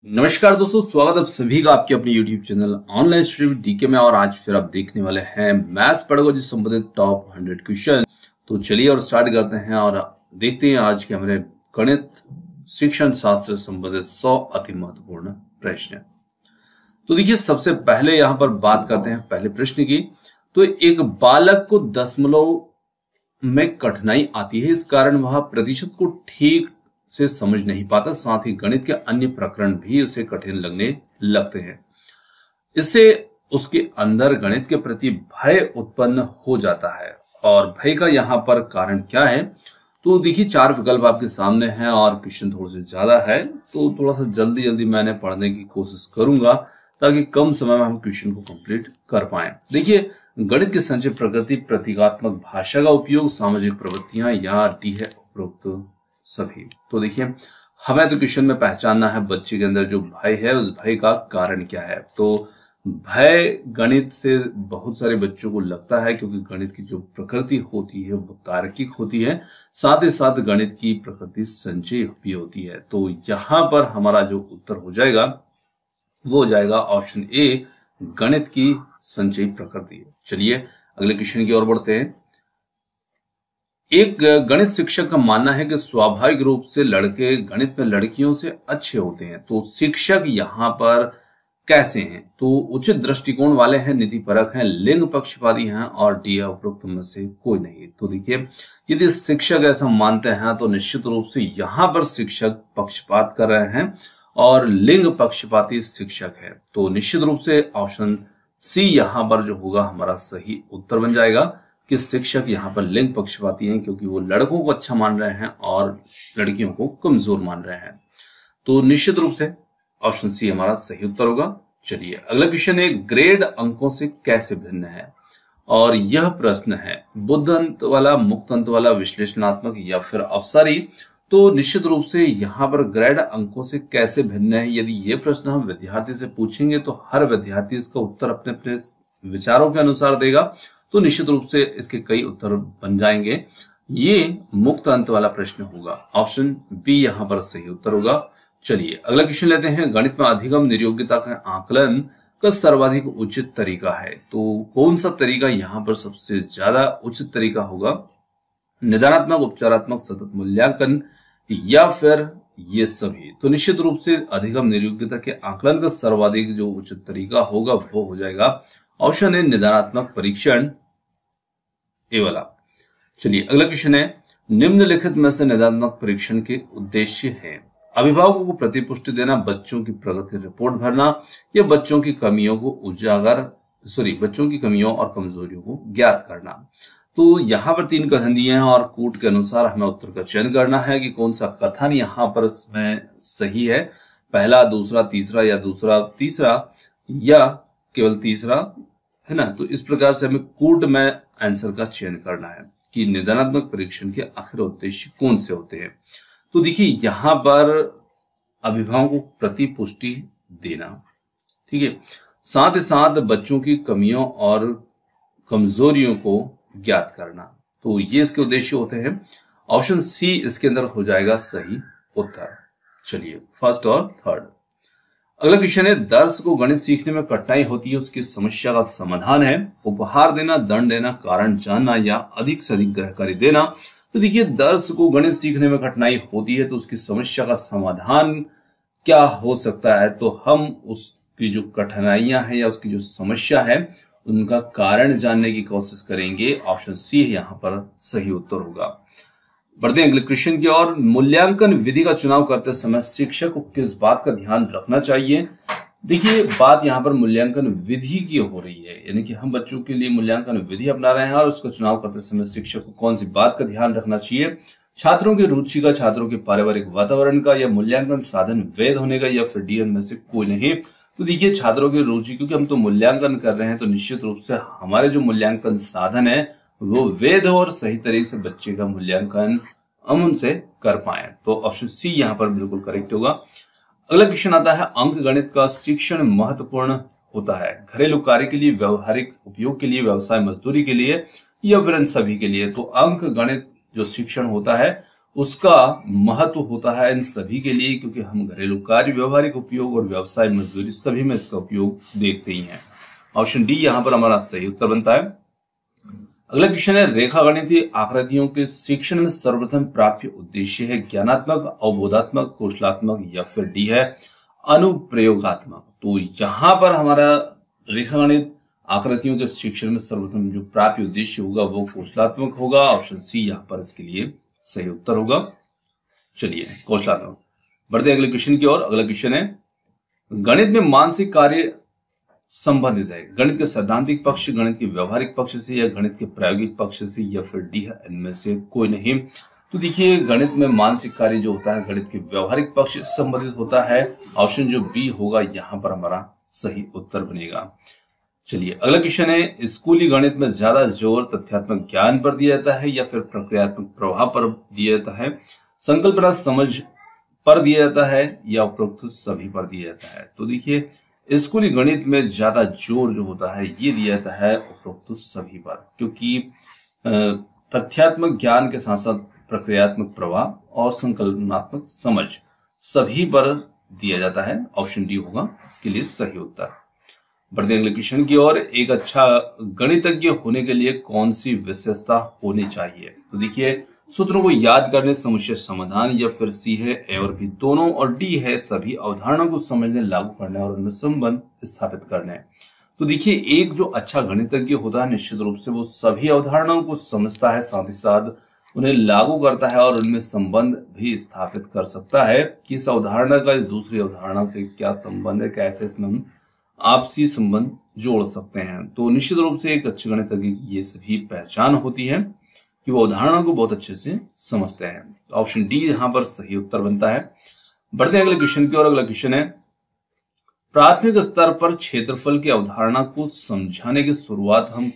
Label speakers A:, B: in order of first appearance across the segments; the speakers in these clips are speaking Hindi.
A: नमस्कार दोस्तों, स्वागत है आप सभी का आपके अपने YouTube channel online study DK में। और आज फिर आप देखने वाले हैं मैथ्स पेडागोजी से संबंधित टॉप 100 क्वेश्चन। तो चलिए और स्टार्ट करते हैं और देखते हैं आज के हमारे गणित शिक्षण शास्त्र से संबंधित 100 अति महत्वपूर्ण प्रश्न। तो देखिए, सबसे पहले यहाँ पर बात करते हैं पहले प्रश्न की। तो एक बालक को दशमलव में कठिनाई आती है, इस कारण वह प्रतिशत को ठीक से समझ नहीं पाता, साथ ही गणित के अन्य प्रकरण भी उसे कठिन लगने लगते हैं। इससे उसके अंदर गणित के प्रति भय उत्पन्न हो जाता है। और भय का यहाँ पर कारण क्या है? तो देखिए, 4 विकल्प आपके सामने हैं और क्वेश्चन थोड़ा सा ज्यादा है, तो थोड़ा सा जल्दी मैंने पढ़ने की कोशिश करूंगा ताकि कम समय में हम क्वेश्चन को कंप्लीट कर पाए। देखिए, गणित की संचय प्रकृति, प्रतीकात्मक भाषा का उपयोग, सामाजिक प्रवृत्तियां या डी है उपरोक्त सभी। तो देखिए, हमें तो क्वेश्चन में पहचानना है बच्चे के अंदर जो भय है उस भय का कारण क्या है। तो भय गणित से बहुत सारे बच्चों को लगता है, क्योंकि गणित की जो प्रकृति होती है वो तार्किक होती है, साथ ही साथ गणित की प्रकृति संचय भी होती है। तो यहां पर हमारा जो उत्तर हो जाएगा वो हो जाएगा ऑप्शन ए, गणित की संचयी प्रकृति। चलिए अगले क्वेश्चन की ओर बढ़ते हैं। एक गणित शिक्षक का मानना है कि स्वाभाविक रूप से लड़के गणित में लड़कियों से अच्छे होते हैं। तो शिक्षक यहाँ पर कैसे हैं? तो उचित दृष्टिकोण वाले हैं, नीतिपरक हैं, लिंग पक्षपाती हैं और डी है उपरोक्त में से कोई नहीं। तो देखिए, यदि शिक्षक ऐसा मानते हैं तो निश्चित रूप से यहाँ पर शिक्षक पक्षपात कर रहे हैं और लिंग पक्षपाती शिक्षक है। तो निश्चित रूप से ऑप्शन सी यहाँ पर जो होगा हमारा सही उत्तर बन जाएगा कि शिक्षक यहाँ पर लिंग पक्षपाती हैं, क्योंकि वो लड़कों को अच्छा मान रहे हैं और लड़कियों को कमजोर मान रहे हैं। तो निश्चित रूप से ऑप्शन सी हमारा सही उत्तर होगा। चलिए अगला क्वेश्चन है, ग्रेड अंकों से कैसे भिन्न है? और यह प्रश्न है बुद्ध अंत वाला, मुक्त अंत वाला, विश्लेषणात्मक या फिर अपसारी। तो निश्चित रूप से यहाँ पर ग्रेड अंकों से कैसे भिन्न है, यदि ये प्रश्न हम विद्यार्थी से पूछेंगे तो हर विद्यार्थी इसका उत्तर अपने अपने विचारों के अनुसार देगा। तो निश्चित रूप से इसके कई उत्तर बन जाएंगे। ये मुक्त अंत वाला प्रश्न होगा, ऑप्शन बी यहाँ पर सही उत्तर होगा। चलिए अगला क्वेश्चन लेते हैं, गणित में अधिगम निर्योग्यता का आकलन का सर्वाधिक उचित तरीका है। तो कौन सा तरीका यहाँ पर सबसे ज्यादा उचित तरीका होगा? निदानात्मक, उपचारात्मक, सतत मूल्यांकन या फिर ये सभी? तो निश्चित रूप से अधिगम निर्योग्यता के आकलन का सर्वाधिक जो उचित तरीका होगा वो हो जाएगा ऑप्शन है निदानात्मक परीक्षण, ए वाला। चलिए अगला क्वेश्चन है, निम्नलिखित में से निदानात्मक परीक्षण के उद्देश्य हैं? अभिभावकों को प्रतिपुष्टि देना, बच्चों की प्रगति रिपोर्ट भरना या बच्चों की कमियों और कमजोरियों को ज्ञात करना। तो यहाँ पर 3 कथन दिए हैं और कूट के अनुसार हमें उत्तर का चयन करना है कि कौन सा कथन यहाँ पर इसमें सही है, पहला, दूसरा, तीसरा या दूसरा, तीसरा या केवल तीसरा, है ना। तो इस प्रकार से हमें कूट में आंसर का चयन करना है कि निदानात्मक परीक्षण के आखिर उद्देश्य कौन से होते हैं। तो देखिए, यहाँ पर अभिभावकों को प्रतिपुष्टि देना, ठीक है, साथ ही साथ बच्चों की कमियों और कमजोरियों को ज्ञात करना। तो ये इसके उद्देश्य होते हैं। ऑप्शन सी इसके अंदर हो जाएगा सही उत्तर। चलिए फर्स्ट और थर्ड। अगला क्वेश्चन है, दर्शक को गणित सीखने में कठिनाई होती है, उसकी समस्या का समाधान है उपहार देना, दंड देना, कारण जानना या अधिक से अधिक गृहकारी देना। तो देखिए, दर्शक को गणित सीखने में कठिनाई होती है तो उसकी समस्या का समाधान क्या हो सकता है? तो हम उसकी जो कठिनाइयां हैं या उसकी जो समस्या है उनका कारण जानने की कोशिश करेंगे। ऑप्शन सी यहाँ पर सही उत्तर होगा। बढ़ते हैं अगले क्वेश्चन की ओर। मूल्यांकन विधि का चुनाव करते समय शिक्षक को किस बात का ध्यान रखना चाहिए? देखिए, बात यहाँ पर मूल्यांकन विधि की हो रही है, यानी कि हम बच्चों के लिए मूल्यांकन विधि अपना रहे हैं और उसका चुनाव करते समय शिक्षक को कौन सी बात का ध्यान रखना चाहिए? छात्रों की रुचि का, छात्रों के पारिवारिक वातावरण का, या मूल्यांकन साधन वैध होने का, या फिर डी में से कोई नहीं। तो देखिए, छात्रों की रुचि, क्योंकि हम तो मूल्यांकन कर रहे हैं तो निश्चित रूप से हमारे जो मूल्यांकन साधन है वो वैध हो और सही तरीके से बच्चे का मूल्यांकन हम उनसे कर पाए। तो ऑप्शन सी यहाँ पर बिल्कुल करेक्ट होगा। अगला क्वेश्चन आता है, अंक गणित का शिक्षण महत्वपूर्ण होता है घरेलू कार्य के लिए, व्यवहारिक उपयोग के लिए, व्यवसाय मजदूरी के लिए या फिर इन सभी के लिए? तो अंक गणित जो शिक्षण होता है उसका महत्व होता है इन सभी के लिए, क्योंकि हम घरेलू कार्य, व्यवहारिक उपयोग और व्यवसाय मजदूरी सभी में इसका उपयोग देखते ही हैं। ऑप्शन डी यहाँ पर हमारा सही उत्तर बनता है। अगला क्वेश्चन है, रेखा गणितीय आकृतियों के शिक्षण में सर्वप्रथम प्राप्य उद्देश्य है ज्ञानात्मक, अवबोधात्मक, कौशलात्मक या फिर डी है अनुप्रयोगात्मक। तो यहाँ पर हमारा रेखा गणित आकृतियों के शिक्षण में सर्वप्रथम जो प्राप्य उद्देश्य होगा वो कौशलात्मक होगा। ऑप्शन सी यहाँ पर इसके लिए सही उत्तर होगा। चलिए कौशलात्मक, बढ़ते हैं अगले क्वेश्चन की ओर। अगला क्वेश्चन है, गणित में मानसिक कार्य संबंधित है गणित के सैद्धांतिक पक्ष, गणित के व्यवहारिक पक्ष से या गणित के प्रायोगिक पक्ष से या फिर डी है इनमें से कोई नहीं। तो देखिए गणित में मानसिक कार्य जो होता है गणित के व्यवहारिक पक्ष से संबंधित होता है। ऑप्शन जो बी होगा यहाँ पर हमारा सही उत्तर बनेगा। चलिए अगला क्वेश्चन है, स्कूली गणित में ज्यादा जोर तथ्यात्मक ज्ञान पर दिया जाता है या फिर प्रक्रियात्मक प्रभाव पर दिया जाता है, संकल्पना समझ पर दिया जाता है या उपरोक्त सभी पर दिया जाता है। तो देखिए स्कूली गणित में ज्यादा जोर जो होता है ये दिया जाता है उपरोक्त सभी पर, क्योंकि तथ्यात्मक ज्ञान के साथ साथ प्रक्रियात्मक प्रभाव और संकल्पनात्मक समझ सभी पर दिया जाता है। ऑप्शन डी होगा इसके लिए सही उत्तर। बढ़ते अगले क्वेश्चन की ओर, एक अच्छा गणितज्ञ होने के लिए कौन सी विशेषता होनी चाहिए? तो देखिए सूत्रों को याद करने, समस्या समाधान या फिर सी है ए और बी दोनों और डी है सभी अवधारणाओं को समझने, लागू करने और उनमें संबंध स्थापित करने। तो देखिए एक जो अच्छा गणितज्ञ होता है निश्चित रूप से वो सभी अवधारणाओं को समझता है, साथ ही साथ उन्हें लागू करता है और उनमें संबंध भी स्थापित कर सकता है कि इस अवधारणा का इस दूसरी अवधारणा से क्या संबंध है, कैसे इसमें हम आपसी संबंध जोड़ सकते हैं। तो निश्चित रूप से एक अच्छे गणितज्ञ की ये सभी पहचान होती है कि वो अवधारणा को बहुत अच्छे से समझते हैं। तो ऑप्शन डी यहाँ पर सही उत्तर बनता है। बढ़ते हैं अगले क्वेश्चन की ओर। अगला क्वेश्चन है, प्राथमिक स्तर पर क्षेत्रफल की अवधारणा को समझाने की शुरुआत हम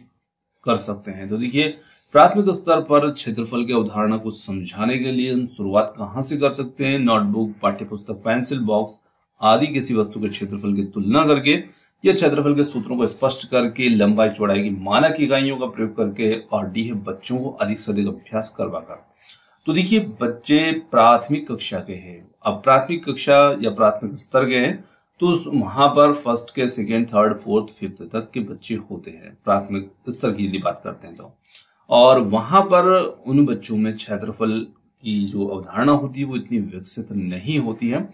A: कर सकते हैं। तो देखिए प्राथमिक स्तर पर क्षेत्रफल की अवधारणा को समझाने के लिए हम शुरुआत कहाँ से कर सकते हैं? नोटबुक, पाठ्यपुस्तक, पेंसिल बॉक्स आदि किसी वस्तु के क्षेत्रफल की तुलना करके या क्षेत्रफल के सूत्रों को स्पष्ट करके, लंबाई चौड़ाई की मानक इकाइयों का प्रयोग करके और डी है बच्चों को अधिक से अधिक अभ्यास करवाकर। तो देखिए बच्चे प्राथमिक कक्षा के हैं, अब प्राथमिक कक्षा या प्राथमिक स्तर के हैं तो वहां पर फर्स्ट के, सेकेंड, थर्ड, फोर्थ, फिफ्थ तक के बच्चे होते हैं प्राथमिक स्तर की यदि बात करते हैं तो। और वहां पर उन बच्चों में क्षेत्रफल की जो अवधारणा होती है वो इतनी विकसित नहीं होती है।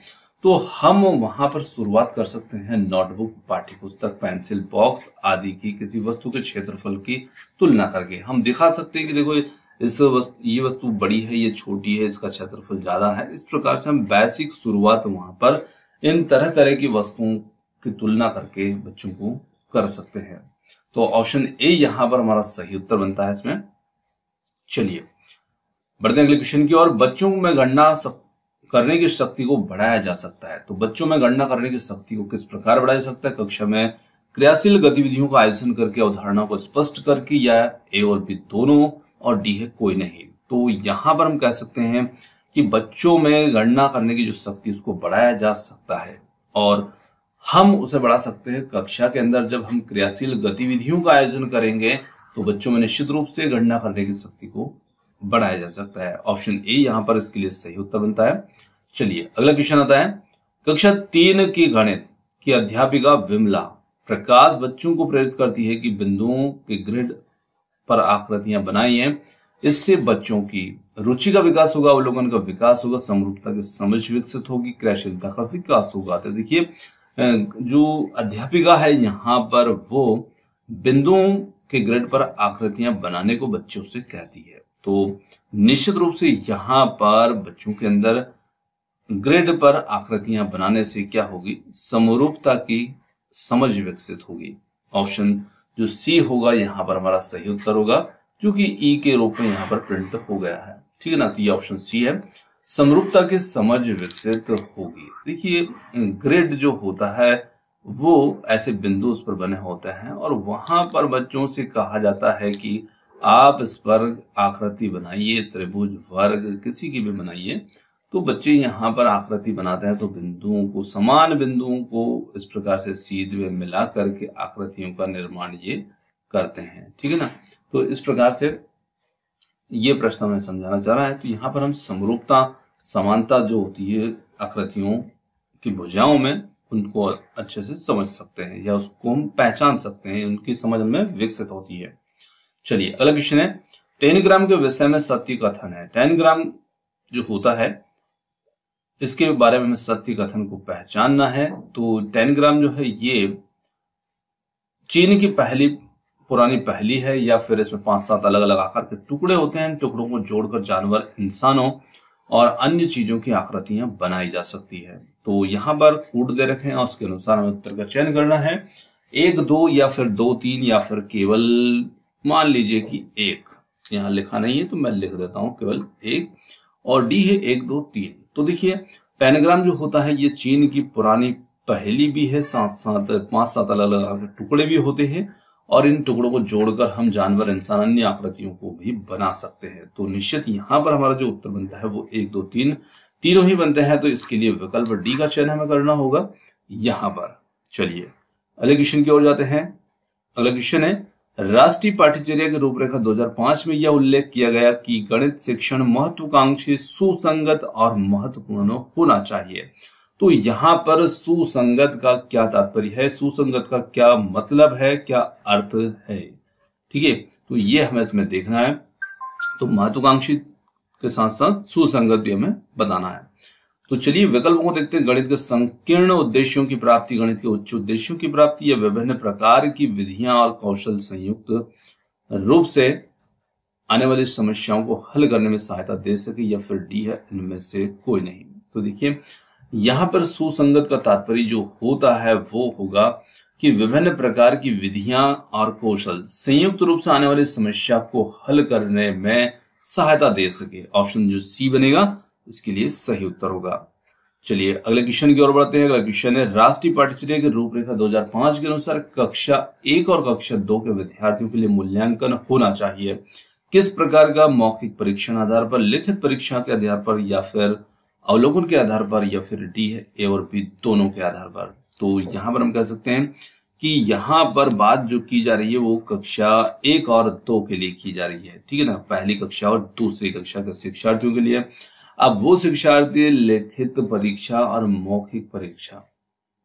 A: तो हम वहां पर शुरुआत कर सकते हैं नोटबुक, पाठ्यपुस्तक, पेंसिल बॉक्स आदि की किसी वस्तु के क्षेत्रफल की तुलना करके हम दिखा सकते हैं कि देखो ये वस्तु बड़ी है, ये छोटी है, इसका क्षेत्रफल ज्यादा है। इस प्रकार से हम बेसिक शुरुआत वहां पर इन तरह तरह की वस्तुओं की तुलना करके बच्चों को कर सकते हैं। तो ऑप्शन ए यहाँ पर हमारा सही उत्तर बनता है इसमें। चलिए बढ़ते हैं अगले क्वेश्चन की ओर। बच्चों में गणना करने की शक्ति को बढ़ाया जा सकता है। तो बच्चों में गणना करने की शक्ति को किस प्रकार बढ़ाया जा सकता है? कक्षा में क्रियाशील गतिविधियों का आयोजन करके, अवधारणा को स्पष्ट करके, या ए और बी दोनों और डी है कोई नहीं। तो यहाँ पर हम कह सकते हैं कि बच्चों में गणना करने की जो शक्ति उसको बढ़ाया जा सकता है और हम उसे बढ़ा सकते हैं कक्षा के अंदर जब हम क्रियाशील गतिविधियों का आयोजन करेंगे तो बच्चों में निश्चित रूप से गणना करने की शक्ति को बढ़ाया जा सकता है। ऑप्शन ए यहाँ पर इसके लिए सही उत्तर बनता है। चलिए अगला क्वेश्चन आता है, कक्षा 3 की गणित की अध्यापिका विमला प्रकाश बच्चों को प्रेरित करती है कि बिंदुओं के ग्रिड पर आकृतियां बनाई हैं, इससे बच्चों की रुचि का विकास होगा, अवलोकन का विकास होगा, समरूपता की समझ विकसित होगी, क्रियाशीलता का विकास होगा। तो देखिए जो अध्यापिका है यहाँ पर वो बिंदुओं के ग्रिड पर आकृतियां बनाने को बच्चों से कहती है। तो निश्चित रूप से यहाँ पर बच्चों के अंदर ग्रिड पर आकृतियां बनाने से क्या होगी? समरूपता की समझ विकसित होगी। ऑप्शन जो सी होगा यहाँ पर हमारा सही उत्तर होगा, जो कि ई के रूप में यहाँ पर प्रिंट हो गया है। ठीक है ना, तो ये ऑप्शन सी है, समरूपता की समझ विकसित होगी। देखिए ग्रिड जो होता है वो ऐसे बिंदु उस पर बने होते हैं और वहां पर बच्चों से कहा जाता है कि आप इस पर आकृति बनाइए, त्रिभुज, वर्ग किसी की भी बनाइए। तो बच्चे यहाँ पर आकृति बनाते हैं तो बिंदुओं को, समान बिंदुओं को इस प्रकार से सीधे में मिला करके आकृतियों का निर्माण ये करते हैं। ठीक है ना, तो इस प्रकार से ये प्रश्न हमें समझाना चाह रहा है। तो यहाँ पर हम समरूपता समानता जो होती है आकृतियों की भुजाओं में, उनको अच्छे से समझ सकते हैं या उसको हम पहचान सकते हैं, उनकी समझ में विकसित होती है। चलिए अगला क्वेश्चन है, टेनिग्राम के विषय में सत्य कथन है। टेनिग्राम जो होता है इसके बारे में हमें सत्य कथन को पहचानना है। तो टेनिग्राम जो है ये चीन की पुरानी पहेली है, या फिर इसमें 5-7 अलग अलग आकार के टुकड़े होते हैं। टुकड़ों को जोड़कर जानवर, इंसानों और अन्य चीजों की आकृतियां बनाई जा सकती है। तो यहाँ पर कोड दे रखे हैं और उसके अनुसार हमें उत्तर का चयन करना है। 1, 2 या फिर 2, 3 या फिर केवल मान लीजिए कि 1। यहाँ लिखा नहीं है तो मैं लिख देता हूं केवल 1, और डी है 1, 2, 3। तो देखिए टेनिग्राम जो होता है ये चीन की पुरानी पहेली भी है, साथ साथ 5-7 अलग अलग टुकड़े भी होते हैं, और इन टुकड़ों को जोड़कर हम जानवर, इंसान, अन्य आकृतियों को भी बना सकते हैं। तो निश्चित यहाँ पर हमारा जो उत्तर बनता है वो 1, 2, 3 तीनों ही बनते हैं। तो इसके लिए विकल्प डी का चयन हमें करना होगा यहाँ पर। चलिए अगले क्वेश्चन की ओर जाते हैं। अगला क्वेश्चन है, राष्ट्रीय पाठ्यचर्या की रूपरेखा 2005 में यह उल्लेख किया गया कि गणित शिक्षण महत्वाकांक्षी, सुसंगत और महत्वपूर्ण होना चाहिए। तो यहाँ पर सुसंगत का क्या तात्पर्य है, सुसंगत का क्या मतलब है, क्या अर्थ है, ठीक है, तो ये हमें इसमें देखना है। तो महत्वाकांक्षी के साथ साथ सुसंगत भी हमें बताना है। तो चलिए विकल्पों को देखते हैं। गणित के संकीर्ण उद्देश्यों की प्राप्ति, गणित के उच्च उद्देश्यों की प्राप्ति, या विभिन्न प्रकार की विधियां और कौशल संयुक्त रूप से आने वाली समस्याओं को हल करने में सहायता दे सके, या फिर डी है इनमें से कोई नहीं। तो देखिए यहाँ पर सुसंगत का तात्पर्य जो होता है वो होगा कि विभिन्न प्रकार की विधियां और कौशल संयुक्त रूप से आने वाली समस्या को हल करने में सहायता दे सके। ऑप्शन जो सी बनेगा इसके लिए सही उत्तर होगा। चलिए अगले क्वेश्चन की ओर बढ़ते हैं। अगला क्वेश्चन है, राष्ट्रीय पाठ्यचर्या की रूपरेखा 2005 के अनुसार कक्षा 1 और कक्षा 2 के विद्यार्थियों के लिए मूल्यांकन होना चाहिए। किस प्रकार का? मौखिक परीक्षण आधार पर, लिखित परीक्षा के आधार पर, या फिर अवलोकन के आधार पर, या फिर डी है ए और बी दोनों के आधार पर। तो यहाँ पर हम कह सकते हैं कि यहाँ पर बात जो की जा रही है वो कक्षा 1 और 2 के लिए की जा रही है, ठीक है ना, पहली कक्षा और दूसरी कक्षा के शिक्षार्थियों के लिए। अब वो शिक्षार्थी लिखित परीक्षा और मौखिक परीक्षा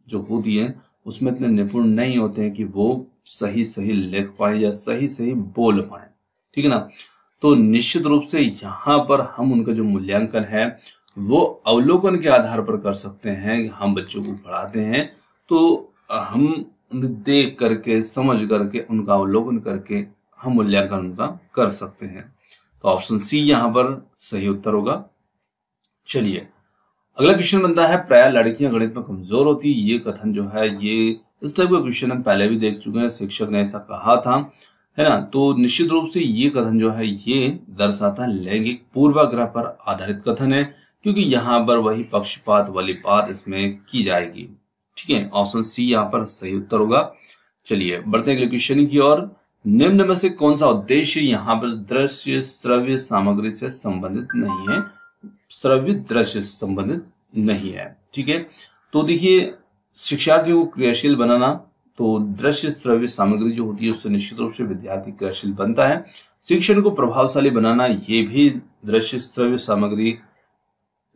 A: जो होती है उसमें इतने निपुण नहीं होते हैं कि वो सही सही लिख पाए या सही सही बोल पाए, ठीक है ना। तो निश्चित रूप से यहाँ पर हम उनका जो मूल्यांकन है वो अवलोकन के आधार पर कर सकते हैं। हम बच्चों को पढ़ाते हैं तो हम देख करके, समझ करके, उनका अवलोकन करके हम मूल्यांकन उनका कर सकते हैं। तो ऑप्शन सी यहाँ पर सही उत्तर होगा। चलिए अगला क्वेश्चन बनता है, प्राय लड़कियां गणित में कमजोर होती। ये कथन जो है ये इस टाइप का क्वेश्चन हम पहले भी देख चुके हैं, शिक्षक ने ऐसा कहा था, है ना। तो निश्चित रूप से ये कथन जो है ये दर्शाता लैंगिक पूर्वाग्रह पर आधारित कथन है, क्योंकि यहाँ पर वही पक्षपात वाली बात इसमें की जाएगी, ठीक है। ऑप्शन सी यहाँ पर सही उत्तर होगा। चलिए बढ़ते हैं अगले क्वेश्चन की ओर। निम्न में से कौन सा उद्देश्य यहाँ पर दृश्य श्रव्य सामग्री से संबंधित नहीं है? श्रव्य दृश्य से संबंधित नहीं है, ठीक है। तो देखिए शिक्षार्थियों को क्रियाशील बनाना, तो दृश्य श्रव्य सामग्री जो होती है उससे निश्चित रूप से विद्यार्थी क्रियाशील बनता है। शिक्षण को प्रभावशाली बनाना ये भी दृश्य श्रव्य सामग्री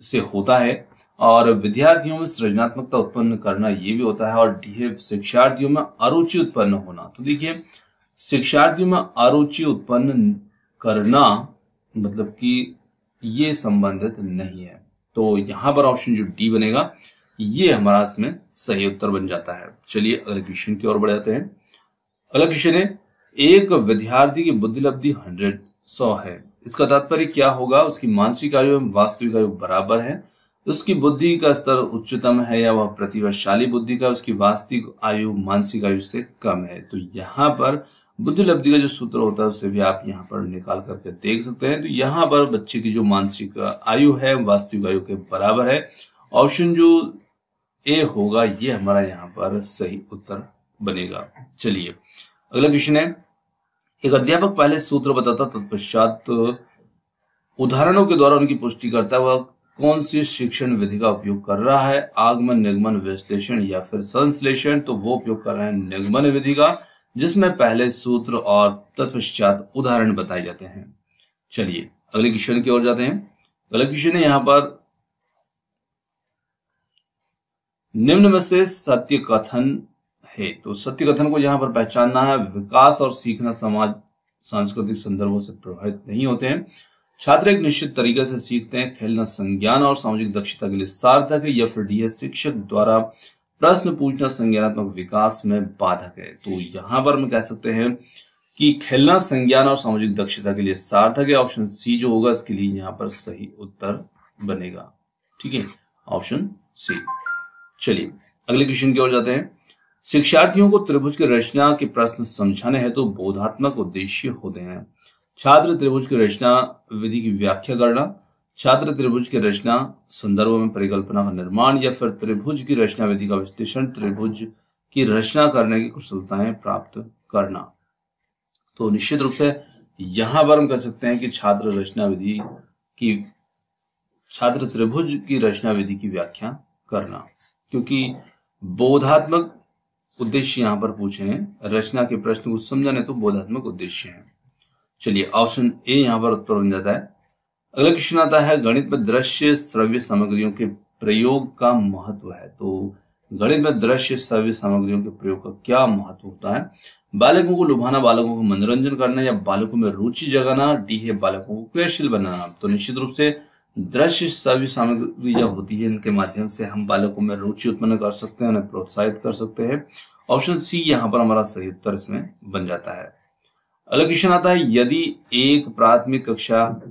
A: से होता है, और विद्यार्थियों में सृजनात्मकता उत्पन्न करना ये भी होता है, और डी है शिक्षार्थियों में अरुचि उत्पन्न होना। तो देखिए शिक्षार्थियों में अरुचि उत्पन्न करना मतलब कि ये संबंधित नहीं है। तो यहाँ पर ऑप्शन जो डी बनेगा ये हमारा इसमें सही उत्तर बन जाता है। चलिए अगले क्वेश्चन की ओर बढ़ जाते हैं। अगला क्वेश्चन है, एक विद्यार्थी की बुद्धिलब्धि 100 है। इसका तात्पर्य क्या होगा? उसकी मानसिक आयु एवं वास्तविक आयु बराबर है, उसकी बुद्धि का स्तर उच्चतम है, या वह प्रतिभाशाली बुद्धि का, उसकी वास्तविक आयु मानसिक आयु से कम है। तो यहाँ पर बुद्धिलब्धि का जो सूत्र होता है उसे भी आप यहाँ पर निकाल करके देख सकते हैं। तो यहाँ पर बच्चे की जो मानसिक आयु है वास्तविक आयु के बराबर है। ऑप्शन जो ए होगा ये हमारा यहाँ पर सही उत्तर बनेगा। चलिए अगला क्वेश्चन है, एक अध्यापक पहले सूत्र बताता तत्पश्चात उदाहरणों के द्वारा उनकी पुष्टि करता है, वह कौन सी शिक्षण विधि का उपयोग कर रहा है? आगमन, निगमन, विश्लेषण या फिर संश्लेषण? तो वो उपयोग कर रहा है निगमन विधि का, जिसमें पहले सूत्र और तत्पश्चात उदाहरण बताए जाते हैं। चलिए अगले क्वेश्चन की ओर जाते हैं। अगला क्वेश्चन है यहाँ पर, निम्न में से सत्य कथन है। तो सत्य कथन को यहाँ पर पहचानना है। विकास और सीखना समाज सांस्कृतिक संदर्भों से प्रभावित नहीं होते हैं। छात्र एक निश्चित तरीके से सीखते हैं। खेलना संज्ञान और सामाजिक दक्षता के लिए सार्थक है। या फिर डी है, शिक्षक द्वारा प्रश्न पूछना संज्ञानात्मक विकास में बाधक है। तो यहाँ पर हम कह सकते हैं कि खेलना संज्ञान और सामाजिक दक्षता के लिए सार्थक है। ऑप्शन सी जो होगा इसके लिए यहाँ पर सही उत्तर बनेगा। ठीक है, ऑप्शन सी। चलिए अगले क्वेश्चन की ओर जाते हैं। शिक्षार्थियों को त्रिभुज की रचना के प्रश्न समझाने हैं तो बोधात्मक उद्देश्य होते हैं। छात्र त्रिभुज की रचना विधि की व्याख्या करना, छात्र त्रिभुज की रचना संदर्भ में परिकल्पना का निर्माण, या फिर त्रिभुज की रचना विधि का विश्लेषण, त्रिभुज की रचना करने की कुशलताएं प्राप्त करना। तो निश्चित रूप से यहां पर हम कह सकते हैं कि छात्र त्रिभुज की रचना विधि की व्याख्या करना, क्योंकि बोधात्मक उद्देश्य यहां पर पूछे हैं। रचना के प्रश्न को समझाने तो बोधात्मक उद्देश्य है। चलिए ऑप्शन ए यहां पर उत्तर बन जाता है। अगला क्वेश्चन आता है, गणित में दृश्य श्रव्य सामग्रियों के प्रयोग का महत्व है। तो गणित में दृश्य श्रव्य सामग्रियों के प्रयोग का क्या महत्व होता है? बालकों को लुभाना, बालकों को मनोरंजन करना, या बालकों में रुचि जगाना, डी है बालकों को क्रियाशील बनाना। तो निश्चित रूप से दृश्य श्रव्य सामग्री जो होती है इनके माध्यम से हम बालकों में रुचि उत्पन्न कर सकते हैं, उन्हें प्रोत्साहित कर सकते हैं। ऑप्शन सी यहाँ पर हमारा सही उत्तर इसमें बन जाता है। अगला क्वेश्चन आता है, यदि एक प्राथमिक कक्षा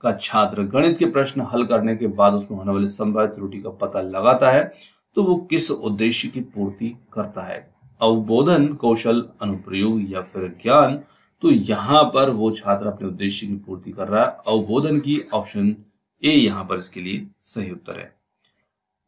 A: का छात्र गणित के प्रश्न हल करने के बाद उसमें होने वाली संभावित त्रुटि का पता लगाता है तो वो किस उद्देश्य की पूर्ति करता है? अवबोधन, कौशल, अनुप्रयोग, या फिर ज्ञान। तो यहाँ पर वो छात्र अपने उद्देश्य की पूर्ति कर रहा है, अवबोधन की। ऑप्शन ए यहाँ पर इसके लिए सही उत्तर है।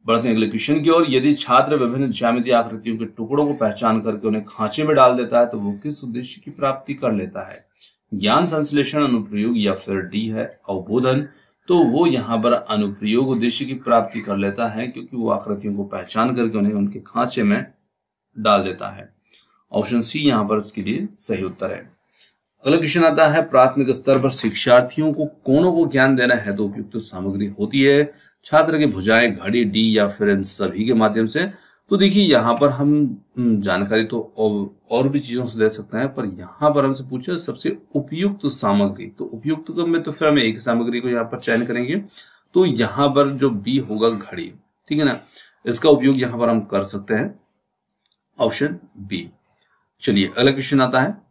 A: बढ़ते हैं अगले क्वेश्चन की ओर। यदि छात्र विभिन्न ज्यामितीय आकृतियों के टुकड़ों को पहचान करके उन्हें खांचे में डाल देता है तो वो किस उद्देश्य की प्राप्ति कर लेता है? ज्ञान, संश्लेषण, अनुप्रयोग, या फिर डी है अवबोधन। तो वो यहाँ पर अनुप्रयोग उद्देश्य की प्राप्ति कर लेता है, क्योंकि वो आकृतियों को पहचान करके उन्हें उनके खांचे में डाल देता है। ऑप्शन सी यहाँ पर इसके लिए सही उत्तर है। अगला क्वेश्चन आता है, प्राथमिक स्तर पर शिक्षार्थियों को कोणों को ज्ञान देना है तो उपयुक्त सामग्री होती है छात्र की भुजाएं, घड़ी, डी, या फिर इन सभी के माध्यम से। तो देखिए यहाँ पर हम जानकारी तो और भी चीजों से दे सकते हैं, पर यहाँ पर हमसे पूछा सबसे उपयुक्त सामग्री। तो उपयुक्त में तो फिर हम एक सामग्री को यहाँ पर चयन करेंगे। तो यहाँ पर जो बी होगा घड़ी, ठीक है ना, इसका उपयोग यहाँ पर हम कर सकते हैं, ऑप्शन बी। चलिए अगला क्वेश्चन आता है,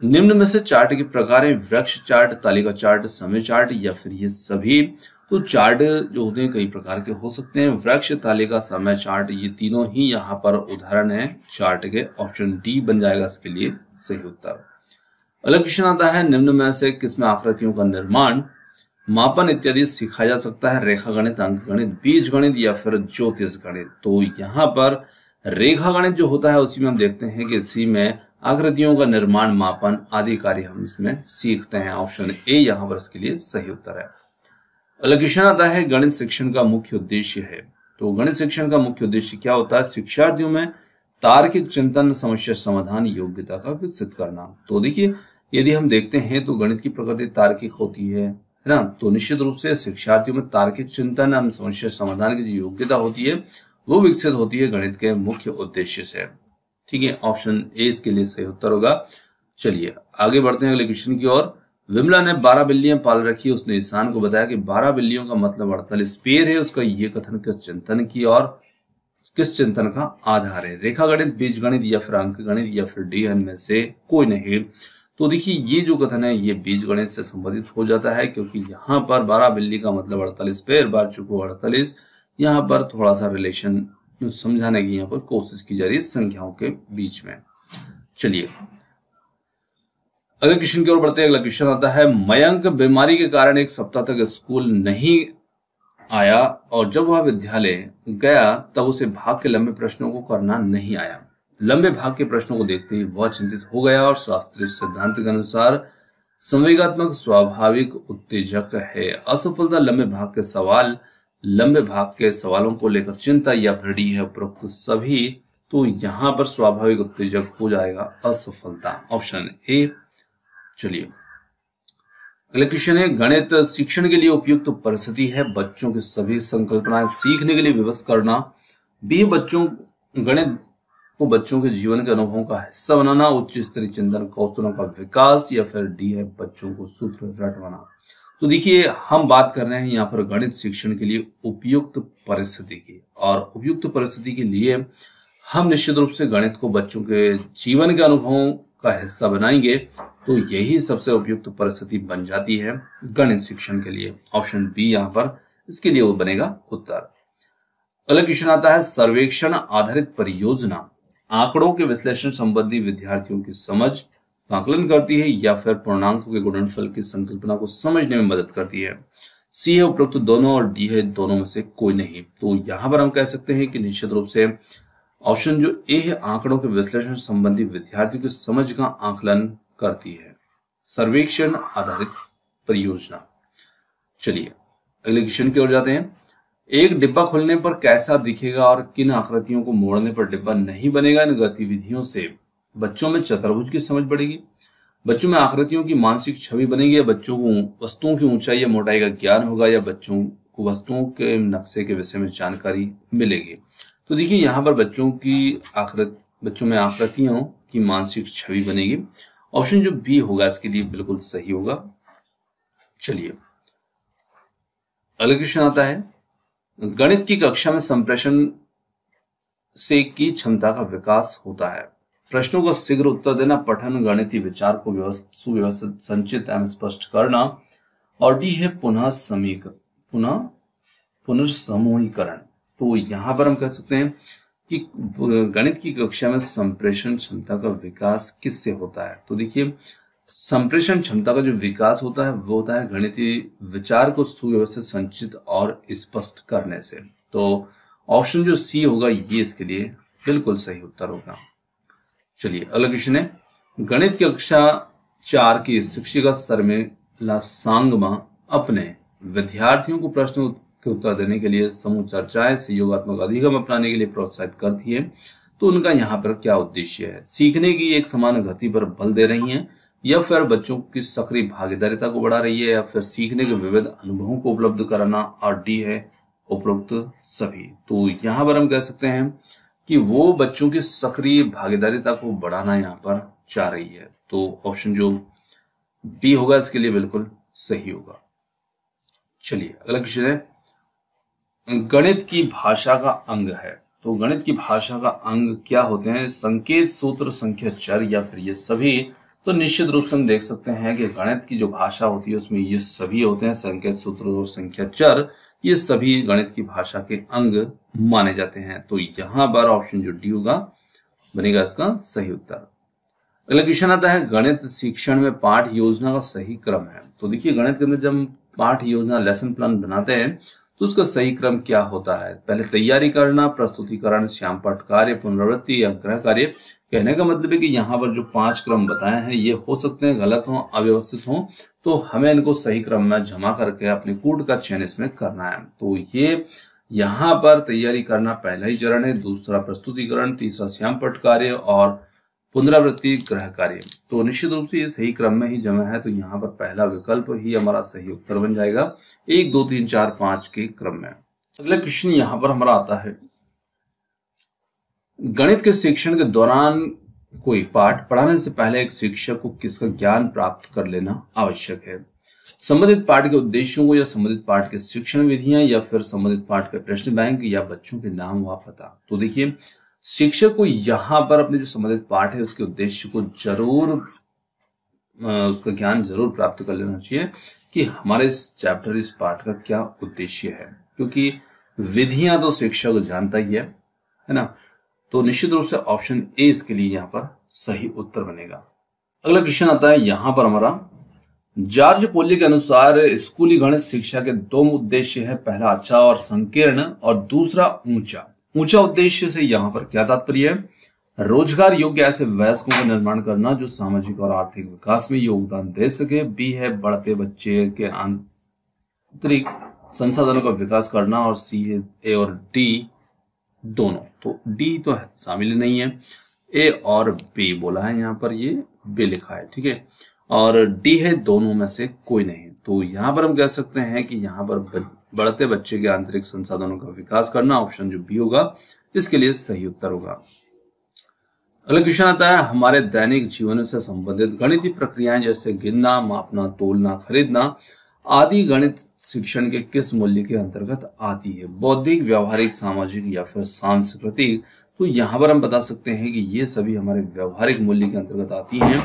A: निम्न में से चार्ट के प्रकार हैं, वृक्ष चार्ट, तालिका चार्ट, समय चार्ट, या फिर ये सभी। तो चार्ट जो होते हैं कई प्रकार के हो सकते हैं, वृक्ष, तालिका, समय चार्ट, ये तीनों ही यहाँ पर उदाहरण है चार्ट के। ऑप्शन डी बन जाएगा इसके लिए सही उत्तर। अगला क्वेश्चन आता है, निम्न में से किसमें आकृतियों का निर्माण, मापन इत्यादि सिखाया जा सकता है? रेखा गणित, अंक गणित, बीज गणित, या फिर ज्योतिष गणित। तो यहाँ पर रेखा गणित जो होता है उसी में हम देखते हैं कि इसी में आकृतियों का निर्माण, मापन आदि कार्य हम इसमें सीखते हैं। ऑप्शन ए यहाँ पर इसके लिए सही उत्तर है। अगला क्वेश्चन आता है, गणित शिक्षण का मुख्य उद्देश्य है। तो गणित शिक्षण का मुख्य उद्देश्य क्या होता है? शिक्षार्थियों में तार्किक चिंतन, समस्या समाधान योग्यता का विकसित करना। तो देखिए यदि हम देखते हैं तो गणित की प्रकृति तार्किक होती है ना, तो निश्चित रूप से शिक्षार्थियों में तार्किक चिंतन एवं समस्या समाधान की जो योग्यता होती है वो विकसित होती है गणित के मुख्य उद्देश्य से। ठीक है, ऑप्शन ए इसके लिए सही उत्तर होगा। चलिए आगे बढ़ते हैं अगले क्वेश्चन की ओर। विमला ने 12 बिल्लियां पाल रखी। उसने ईशान को बताया कि 12 बिल्लियों का मतलब 48 पेड़ है। उसका ये कथन किस चिंतन की और किस चिंतन का आधार है? रेखा गणित, बीज गणित, या फिर अंक गणित, या फिर डी में से कोई नहीं। तो देखिए ये जो कथन है ये बीज गणित से संबंधित हो जाता है, क्योंकि यहाँ पर 12 बिल्ली का मतलब 48 पेड़, बार चुको 48। यहाँ पर थोड़ा सा रिलेशन समझाने की यहाँ पर कोशिश की जा रही है संख्याओं के बीच में। चलिए अगले क्वेश्चन की ओर बढ़ते हैं। अगला क्वेश्चन आता है, मयंक बीमारी के कारण एक सप्ताह तक स्कूल नहीं आया और जब वह विद्यालय गया तब उसे भाग के लंबे प्रश्नों को करना नहीं आया। लंबे भाग के प्रश्नों को देखते ही वह चिंतित हो गया और शास्त्रीय सिद्धांत के अनुसार संवेगात्मक स्वाभाविक उत्तेजक है। असफलता लंबे भाग के सवालों को लेकर चिंता, या फिर डी है उपरोक्त सभी। तो यहां पर स्वाभाविक उत्तेजक हो जाएगा असफलता, ऑप्शन ए। चलिए अगला क्वेश्चन है, गणित शिक्षण के लिए उपयुक्त परिस्थिति है बच्चों की सभी संकल्पनाएं सीखने के लिए विवश करना, बी बच्चों गणित को बच्चों के जीवन के अनुभवों का हिस्सा बनाना, उच्च स्तरीय चिंतन कौशलों का विकास, या फिर डी है बच्चों को सूत्र रटवाना। तो देखिए हम बात कर रहे हैं यहाँ पर गणित शिक्षण के लिए उपयुक्त परिस्थिति की, और उपयुक्त परिस्थिति के लिए हम निश्चित रूप से गणित को बच्चों के जीवन के अनुभवों का हिस्सा बनाएंगे, तो यही सबसे उपयुक्त परिस्थिति बन जाती है गणित शिक्षण के लिए। ऑप्शन बी यहाँ पर इसके लिए वो बनेगा उत्तर। अगला क्वेश्चन आता है, सर्वेक्षण आधारित परियोजना आंकड़ों के विश्लेषण संबंधी विद्यार्थियों की समझ का आकलन करती है, या फिर पूर्णांकों के गुणनफल की संकल्पना को समझने में मदद करती है। सी है उपरोक्त दोनों, और डी है दोनों में से कोई नहीं। तो यहां पर हम कह सकते हैं कि निश्चित रूप से ऑप्शन जो ए है, आंकड़ों के विश्लेषण संबंधी विद्यार्थियों की समझ का आकलन करती है, सर्वेक्षण आधारित परियोजना। चलिए अगले क्वेश्चन की ओर जाते हैं। एक डिब्बा खोलने पर कैसा दिखेगा और किन आकृतियों को मोड़ने पर डिब्बा नहीं बनेगा, इन गतिविधियों से बच्चों में चतुर्भुज की समझ बढ़ेगी, बच्चों में आकृतियों की मानसिक छवि बनेगी, या बच्चों को वस्तुओं की ऊंचाई या मोटाई का ज्ञान होगा, या बच्चों को वस्तुओं के नक्शे के विषय में जानकारी मिलेगी। तो देखिए यहाँ पर बच्चों में आकृतियों की मानसिक छवि बनेगी। ऑप्शन जो बी होगा इसके लिए बिल्कुल सही होगा। चलिए अगला क्वेश्चन आता है, गणित की कक्षा में संप्रेषण से की क्षमता का विकास होता है। प्रश्नों का शीघ्र उत्तर देना, पठन, गणितीय विचार को सुव्यवस्थित, संचित एवं स्पष्ट करना, और डी है पुनर्समूहीकरण। तो यहां पर हम कह सकते हैं कि गणित की कक्षा में संप्रेषण क्षमता का विकास किससे होता है। तो देखिए संप्रेषण क्षमता का जो विकास होता है वो होता है गणितीय विचार को सुव्यवस्थित, संचित और स्पष्ट करने से। तो ऑप्शन जो सी होगा ये इसके लिए बिल्कुल सही उत्तर होगा। चलिए अगला क्वेश्चन है, गणित की कक्षा 4 की शिक्षिका शर्मिला सांगमा अपने विद्यार्थियों को प्रश्नों के उत्तर देने के लिए समूह चर्चाएं सहयोगात्मक अधिगम अपनाने के लिए प्रोत्साहित करती है। तो उनका यहाँ पर क्या उद्देश्य है, सीखने की एक समान गति पर बल दे रही है, या फिर बच्चों की सक्रिय भागीदारिता को बढ़ा रही है, या फिर सीखने के विविध अनुभवों को उपलब्ध कराना, और डी है उपरोक्त सभी। तो यहाँ पर हम कह सकते हैं कि वो बच्चों की सक्रिय भागीदारिता को बढ़ाना यहाँ पर चाह रही है। तो ऑप्शन जो डी होगा इसके लिए बिल्कुल सही होगा। चलिए अगला क्वेश्चन है, गणित की भाषा का अंग है। तो गणित की भाषा का अंग क्या होते हैं, संकेत, सूत्र, संख्या, चर, या फिर ये सभी। तो निश्चित रूप से हम देख सकते हैं कि गणित की जो भाषा होती है उसमें ये सभी होते हैं, संकेत, सूत्र और संख्या, चर, ये सभी गणित की भाषा के अंग माने जाते हैं। तो यहां पर ऑप्शन जो डी होगा बनेगा इसका सही उत्तर। अगला क्वेश्चन आता है, गणित शिक्षण में पाठ योजना का सही क्रम है। तो देखिए गणित के अंदर जब हम पाठ योजना, लेसन प्लान बनाते हैं तो उसका सही क्रम क्या होता है। पहले तैयारी करना, प्रस्तुतिकरण, श्यामपट्ट कार्य, पुनरावृत्ति या गृह कार्य। कहने का मतलब है कि यहाँ पर जो 5 क्रम बताए हैं ये हो सकते हैं गलत हो, अव्यवस्थित हो, तो हमें इनको सही क्रम में जमा करके अपने कूट का चयन इसमें करना है। तो ये यहाँ पर तैयारी करना पहला ही चरण है, दूसरा प्रस्तुतिकरण, तीसरा श्यामपट्ट कार्य और पुनरावृत्ति गृह कार्य। तो निश्चित रूप से ये सही क्रम में ही जमा है, तो यहाँ पर पहला विकल्प ही हमारा सही उत्तर बन जाएगा 1 2 3 4 5 के क्रम में। अगला क्वेश्चन यहाँ पर हमारा आता है, गणित के शिक्षण के दौरान कोई पाठ पढ़ाने से पहले एक शिक्षक को किसका ज्ञान प्राप्त कर लेना आवश्यक है। संबंधित पाठ के उद्देश्यों को, या संबंधित पाठ के शिक्षण विधियां, या फिर संबंधित पाठ के प्रश्न बैंक, या बच्चों के नाम व पता। तो देखिए शिक्षक को यहाँ पर अपने जो संबंधित पाठ है उसके उद्देश्य को जरूर उसका ज्ञान जरूर प्राप्त कर लेना चाहिए कि हमारे इस चैप्टर, इस पाठ का क्या उद्देश्य है, क्योंकि विधियां तो शिक्षक जानता ही है ना। तो निश्चित रूप से ऑप्शन ए इसके लिए यहाँ पर सही उत्तर बनेगा। अगला क्वेश्चन आता है यहाँ पर हमारा, जॉर्ज पोली के अनुसार स्कूली गणित शिक्षा के 2 उद्देश्य है, पहला अच्छा और संकीर्ण, और दूसरा ऊंचा। ऊंचा उद्देश्य से यहाँ पर क्या तात्पर्य है, रोजगार योग्य ऐसे वयस्कों का निर्माण करना जो सामाजिक और आर्थिक विकास में योगदान दे सके। बी है बढ़ते बच्चे के आंतरिक संसाधनों का विकास करना, और सी है ए और डी दोनों। तो डी तो शामिल नहीं है, ए और बी बोला है यहाँ पर, ये बी लिखा है, ठीक है। और डी है दोनों में से कोई नहीं। तो यहाँ पर हम कह सकते हैं कि यहाँ पर बढ़ते बच्चे के आंतरिक संसाधनों का विकास करना, ऑप्शन जो बी होगा इसके लिए सही उत्तर होगा। अगला क्वेश्चन आता है, हमारे दैनिक जीवन से संबंधित गणितीय प्रक्रियाएं जैसे गिनना, मापना, तोलना, खरीदना आदि गणित शिक्षण के किस मूल्य के अंतर्गत आती है? बौद्धिक, व्यवहारिक, सामाजिक या फिर सांस्कृतिक? तो यहाँ पर हम बता सकते हैं कि ये सभी हमारे व्यवहारिक मूल्य के अंतर्गत आती हैं।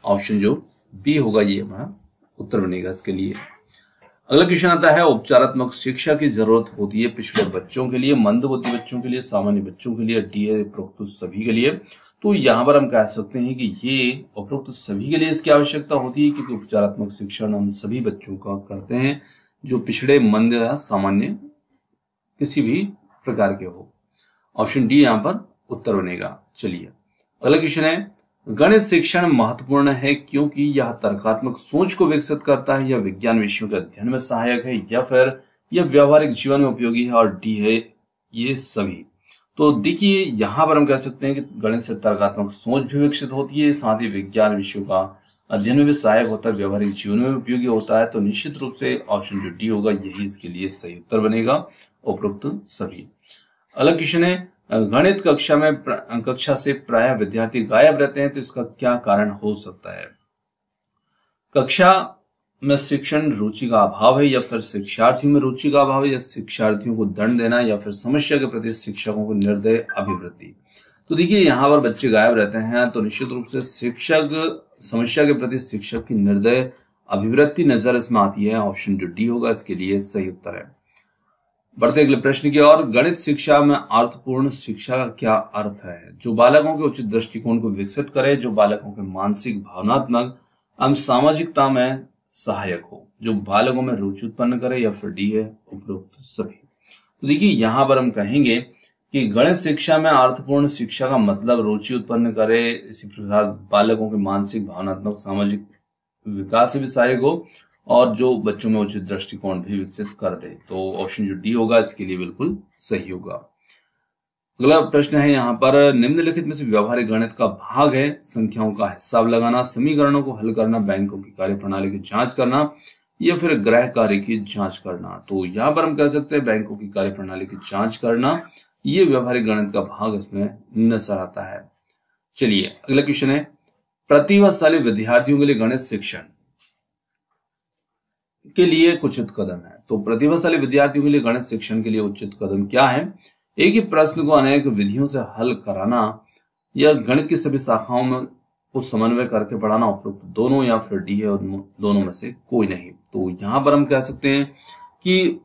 A: ऑप्शन जो बी होगा ये हमारा उत्तर बनेगा इसके लिए। अगला क्वेश्चन आता है, उपचारात्मक शिक्षा की जरूरत होती है पिछड़े बच्चों के लिए, मंदबुद्धि बच्चों के लिए, सामान्य बच्चों के लिए, डी है उपरोक्त सभी के लिए? तो यहाँ पर हम कह सकते हैं कि ये उपरोक्त सभी के लिए इसकी आवश्यकता होती है, क्योंकि उपचारात्मक शिक्षण हम सभी बच्चों का करते हैं जो पिछड़े, मंद या सामान्य किसी भी प्रकार के हो। ऑप्शन डी यहाँ पर उत्तर बनेगा। चलिए अगला क्वेश्चन है, गणित शिक्षण महत्वपूर्ण है क्योंकि यह तर्कात्मक सोच को विकसित करता है, या विज्ञान विषयों के अध्ययन में सहायक है, या फिर यह व्यावहारिक जीवन में उपयोगी है, और डी है ये सभी? तो देखिए यहाँ पर हम कह सकते हैं कि गणित से तर्कात्मक सोच भी विकसित होती है, साथ ही विज्ञान विषयों का अध्ययन में भी सहायक होता है, व्यावहारिक जीवन में भी उपयोगी होता है। तो निश्चित रूप से ऑप्शन जो डी होगा यही इसके लिए सही उत्तर बनेगा, उपरोक्त सभी। अगला क्वेश्चन है, गणित कक्षा से प्रायः विद्यार्थी गायब रहते हैं, तो इसका क्या कारण हो सकता है? कक्षा में शिक्षण रुचि का अभाव है, या फिर शिक्षार्थियों में रुचि का अभाव है, या शिक्षार्थियों को दंड देना, या फिर समस्या के प्रति शिक्षकों को निर्दय अभिवृत्ति? तो देखिए यहाँ पर बच्चे गायब रहते हैं, तो निश्चित रूप से शिक्षक समस्या के प्रति शिक्षक की निर्दय अभिवृत्ति नजर इसमें आती है। ऑप्शन जो डी होगा इसके लिए सही उत्तर है। बढ़ते अगले प्रश्न की ओर, गणित शिक्षा में अर्थपूर्ण शिक्षा का क्या अर्थ है? जो बालकों के उचित दृष्टिकोण को विकसित करे, जो बालकों के मानसिक, भावनात्मक एवं सामाजिकता में सहायक हो, जो बालकों में रुचि उत्पन्न करे, या फिर डी है उपरोक्त सभी? तो देखिए यहाँ पर हम कहेंगे कि गणित शिक्षा में अर्थपूर्ण शिक्षा का मतलब रुचि उत्पन्न करे, इसी प्रकार बालकों के मानसिक, भावनात्मक, सामाजिक विकास से भी सहायक हो, और जो बच्चों में उचित दृष्टिकोण भी विकसित कर दे। तो ऑप्शन जो डी होगा इसके लिए बिल्कुल सही होगा। अगला प्रश्न है यहाँ पर, निम्नलिखित में से व्यवहारिक गणित का भाग है? संख्याओं का हिसाब लगाना, समीकरणों को हल करना, बैंकों की कार्यप्रणाली की जांच करना, या फिर ग्रह कार्य की जांच करना? तो यहाँ पर हम कह सकते हैं बैंकों की कार्यप्रणाली की जांच करना, ये व्यवहारिक गणित का भाग इसमें नजर आता है। चलिए अगला क्वेश्चन है, प्रतिभाशाली विद्यार्थियों के लिए गणित शिक्षण के लिए उचित कदम है। तो प्रतिभाशाली विद्यार्थियों के लिए गणित शिक्षण के लिए उचित कदम क्या है? एक ही प्रश्न को अनेक विधियों से हल कराना, या गणित की सभी शाखाओं में उस समन्वय करके पढ़ाना, उपरोक्त दोनों, या फिर डी है और दोनों में से कोई नहीं? तो यहां पर हम कह सकते हैं कि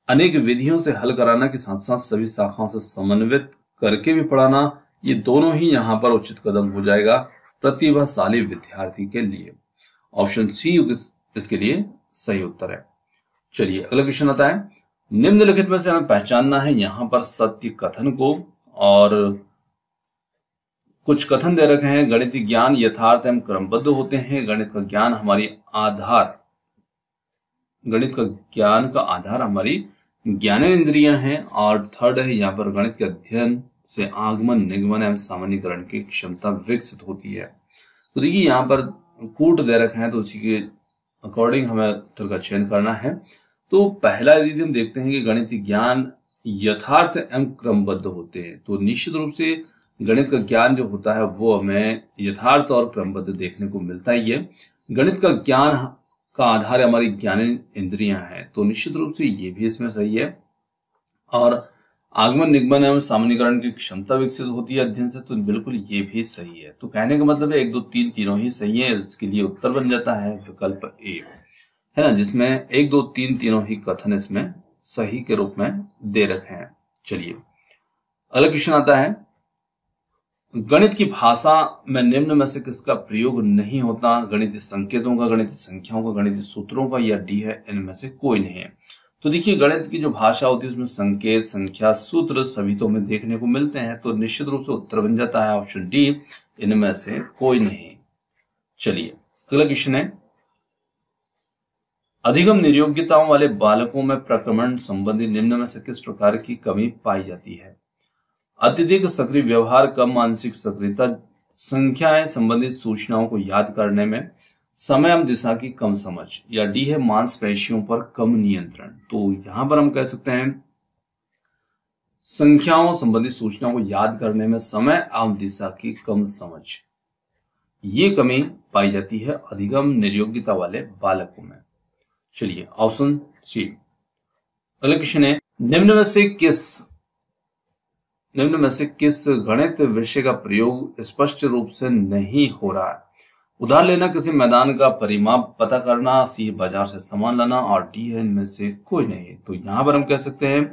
A: अनेक विधियों से हल कराना के साथ साथ सभी शाखाओं से समन्वित करके भी पढ़ाना, ये दोनों ही यहाँ पर उचित कदम हो जाएगा प्रतिभाशाली विद्यार्थी के लिए। ऑप्शन सी इसके लिए सही उत्तर है। चलिए अगला क्वेश्चन आता है, निम्नलिखित में से हमें पहचानना है यहाँ पर सत्य कथन को, और कुछ कथन दे रखे हैं। गणितीय ज्ञान यथार्थ एवं क्रमबद्ध होते हैं, गणित का ज्ञान का आधार हमारी ज्ञानेंद्रियां हैं, और थर्ड है यहाँ पर गणित के अध्ययन से आगमन, निगमन एवं सामान्यीकरण की क्षमता विकसित होती है। तो देखिए यहाँ पर कूट दे रखे हैं, तो उसी के अकॉर्डिंग हमें उत्तर का चयन करना है। तो पहला यदि हम देखते हैं कि गणितीय ज्ञान यथार्थ एवं क्रमबद्ध होते हैं, तो निश्चित रूप से गणित का ज्ञान जो होता है वो हमें यथार्थ और क्रमबद्ध देखने को मिलता ही है। गणित का ज्ञान का आधार हमारी ज्ञानेंद्रियां हैं, तो निश्चित रूप से ये भी इसमें सही है। और आगमन, निगमन एवं सामान्यीकरण की क्षमता विकसित होती है अध्ययन से, तो बिल्कुल ये भी सही है। तो कहने का मतलब है 1 2 3 तीनों ही सही है। इसके लिए उत्तर बन जाता है विकल्प ए, है ना, जिसमें 1 2 3 तीनों ही कथन इसमें सही के रूप में दे रखे हैं। चलिए अगला क्वेश्चन आता है, गणित की भाषा में निम्न में से किसका प्रयोग नहीं होता? गणितीय संकेतों का, गणितीय संख्याओं का, गणितीय सूत्रों का, या डी है इनमें से कोई नहीं है? तो देखिए गणित की जो भाषा होती है उसमें संकेत, संख्या, सूत्र सभी तो हमें देखने को मिलते हैं, तो निश्चित रूप से उत्तर बन जाता है ऑप्शन डी, इनमें से कोई नहीं। चलिए अगला क्वेश्चन है, अधिगम निर्योग्यताओं वाले बालकों में प्रक्रमण संबंधी निम्न में से किस प्रकार की कमी पाई जाती है? अत्यधिक सक्रिय व्यवहार, कम मानसिक सक्रियता, संख्याएं संबंधित सूचनाओं को याद करने में समय एवं दिशा की कम समझ, या डी है मांसपेशियों पर कम नियंत्रण। तो यहां पर हम कह सकते हैं संख्याओं संबंधित सूचनाओं को याद करने में समय एवं दिशा की कम समझ, ये कमी पाई जाती है अधिगम निर्योग्यता वाले बालकों में। चलिए ऑप्शन सी। अगला क्वेश्चन है, निम्न में से किस गणित विषय का प्रयोग स्पष्ट रूप से नहीं हो रहा है? उधार लेना, किसी मैदान का परिमाप पता करना, सी बाजार से सामान लाना, और डी है इनमें से कोई नहीं। तो यहाँ पर हम कह सकते हैं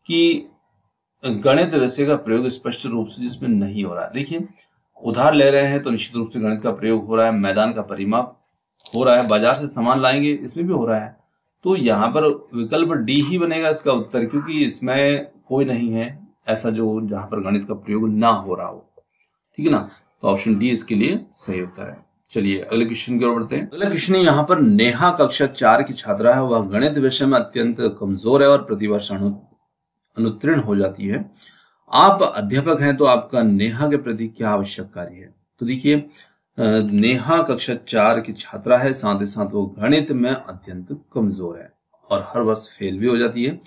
A: कि गणित विषय का प्रयोग स्पष्ट रूप से जिसमें नहीं हो रहा है। देखिए, उधार ले रहे हैं तो निश्चित रूप से गणित का प्रयोग हो रहा है, मैदान का परिमाप हो रहा है, बाजार से सामान लाएंगे इसमें भी हो रहा है। तो यहाँ पर विकल्प डी ही बनेगा इसका उत्तर, क्योंकि इसमें कोई नहीं है ऐसा जो जहां पर गणित का प्रयोग ना हो रहा हो। ठीक है ना, तो ऑप्शन डी इसके लिए सही उत्तर है। चलिए अगले क्वेश्चन की ओर बढ़ते हैं। अगला क्वेश्चन यहाँ पर, नेहा कक्षा 4 की छात्रा है, वह गणित विषय में अत्यंत कमजोर है और प्रतिवर्ष अनुत्तीर्ण हो जाती है। आप अध्यापक हैं तो आपका नेहा के प्रति क्या आवश्यक कार्य है? तो देखिए, नेहा कक्षा 4 की छात्रा है, साथ ही साथ वो गणित में अत्यंत कमजोर है और हर वर्ष फेल भी हो जाती है।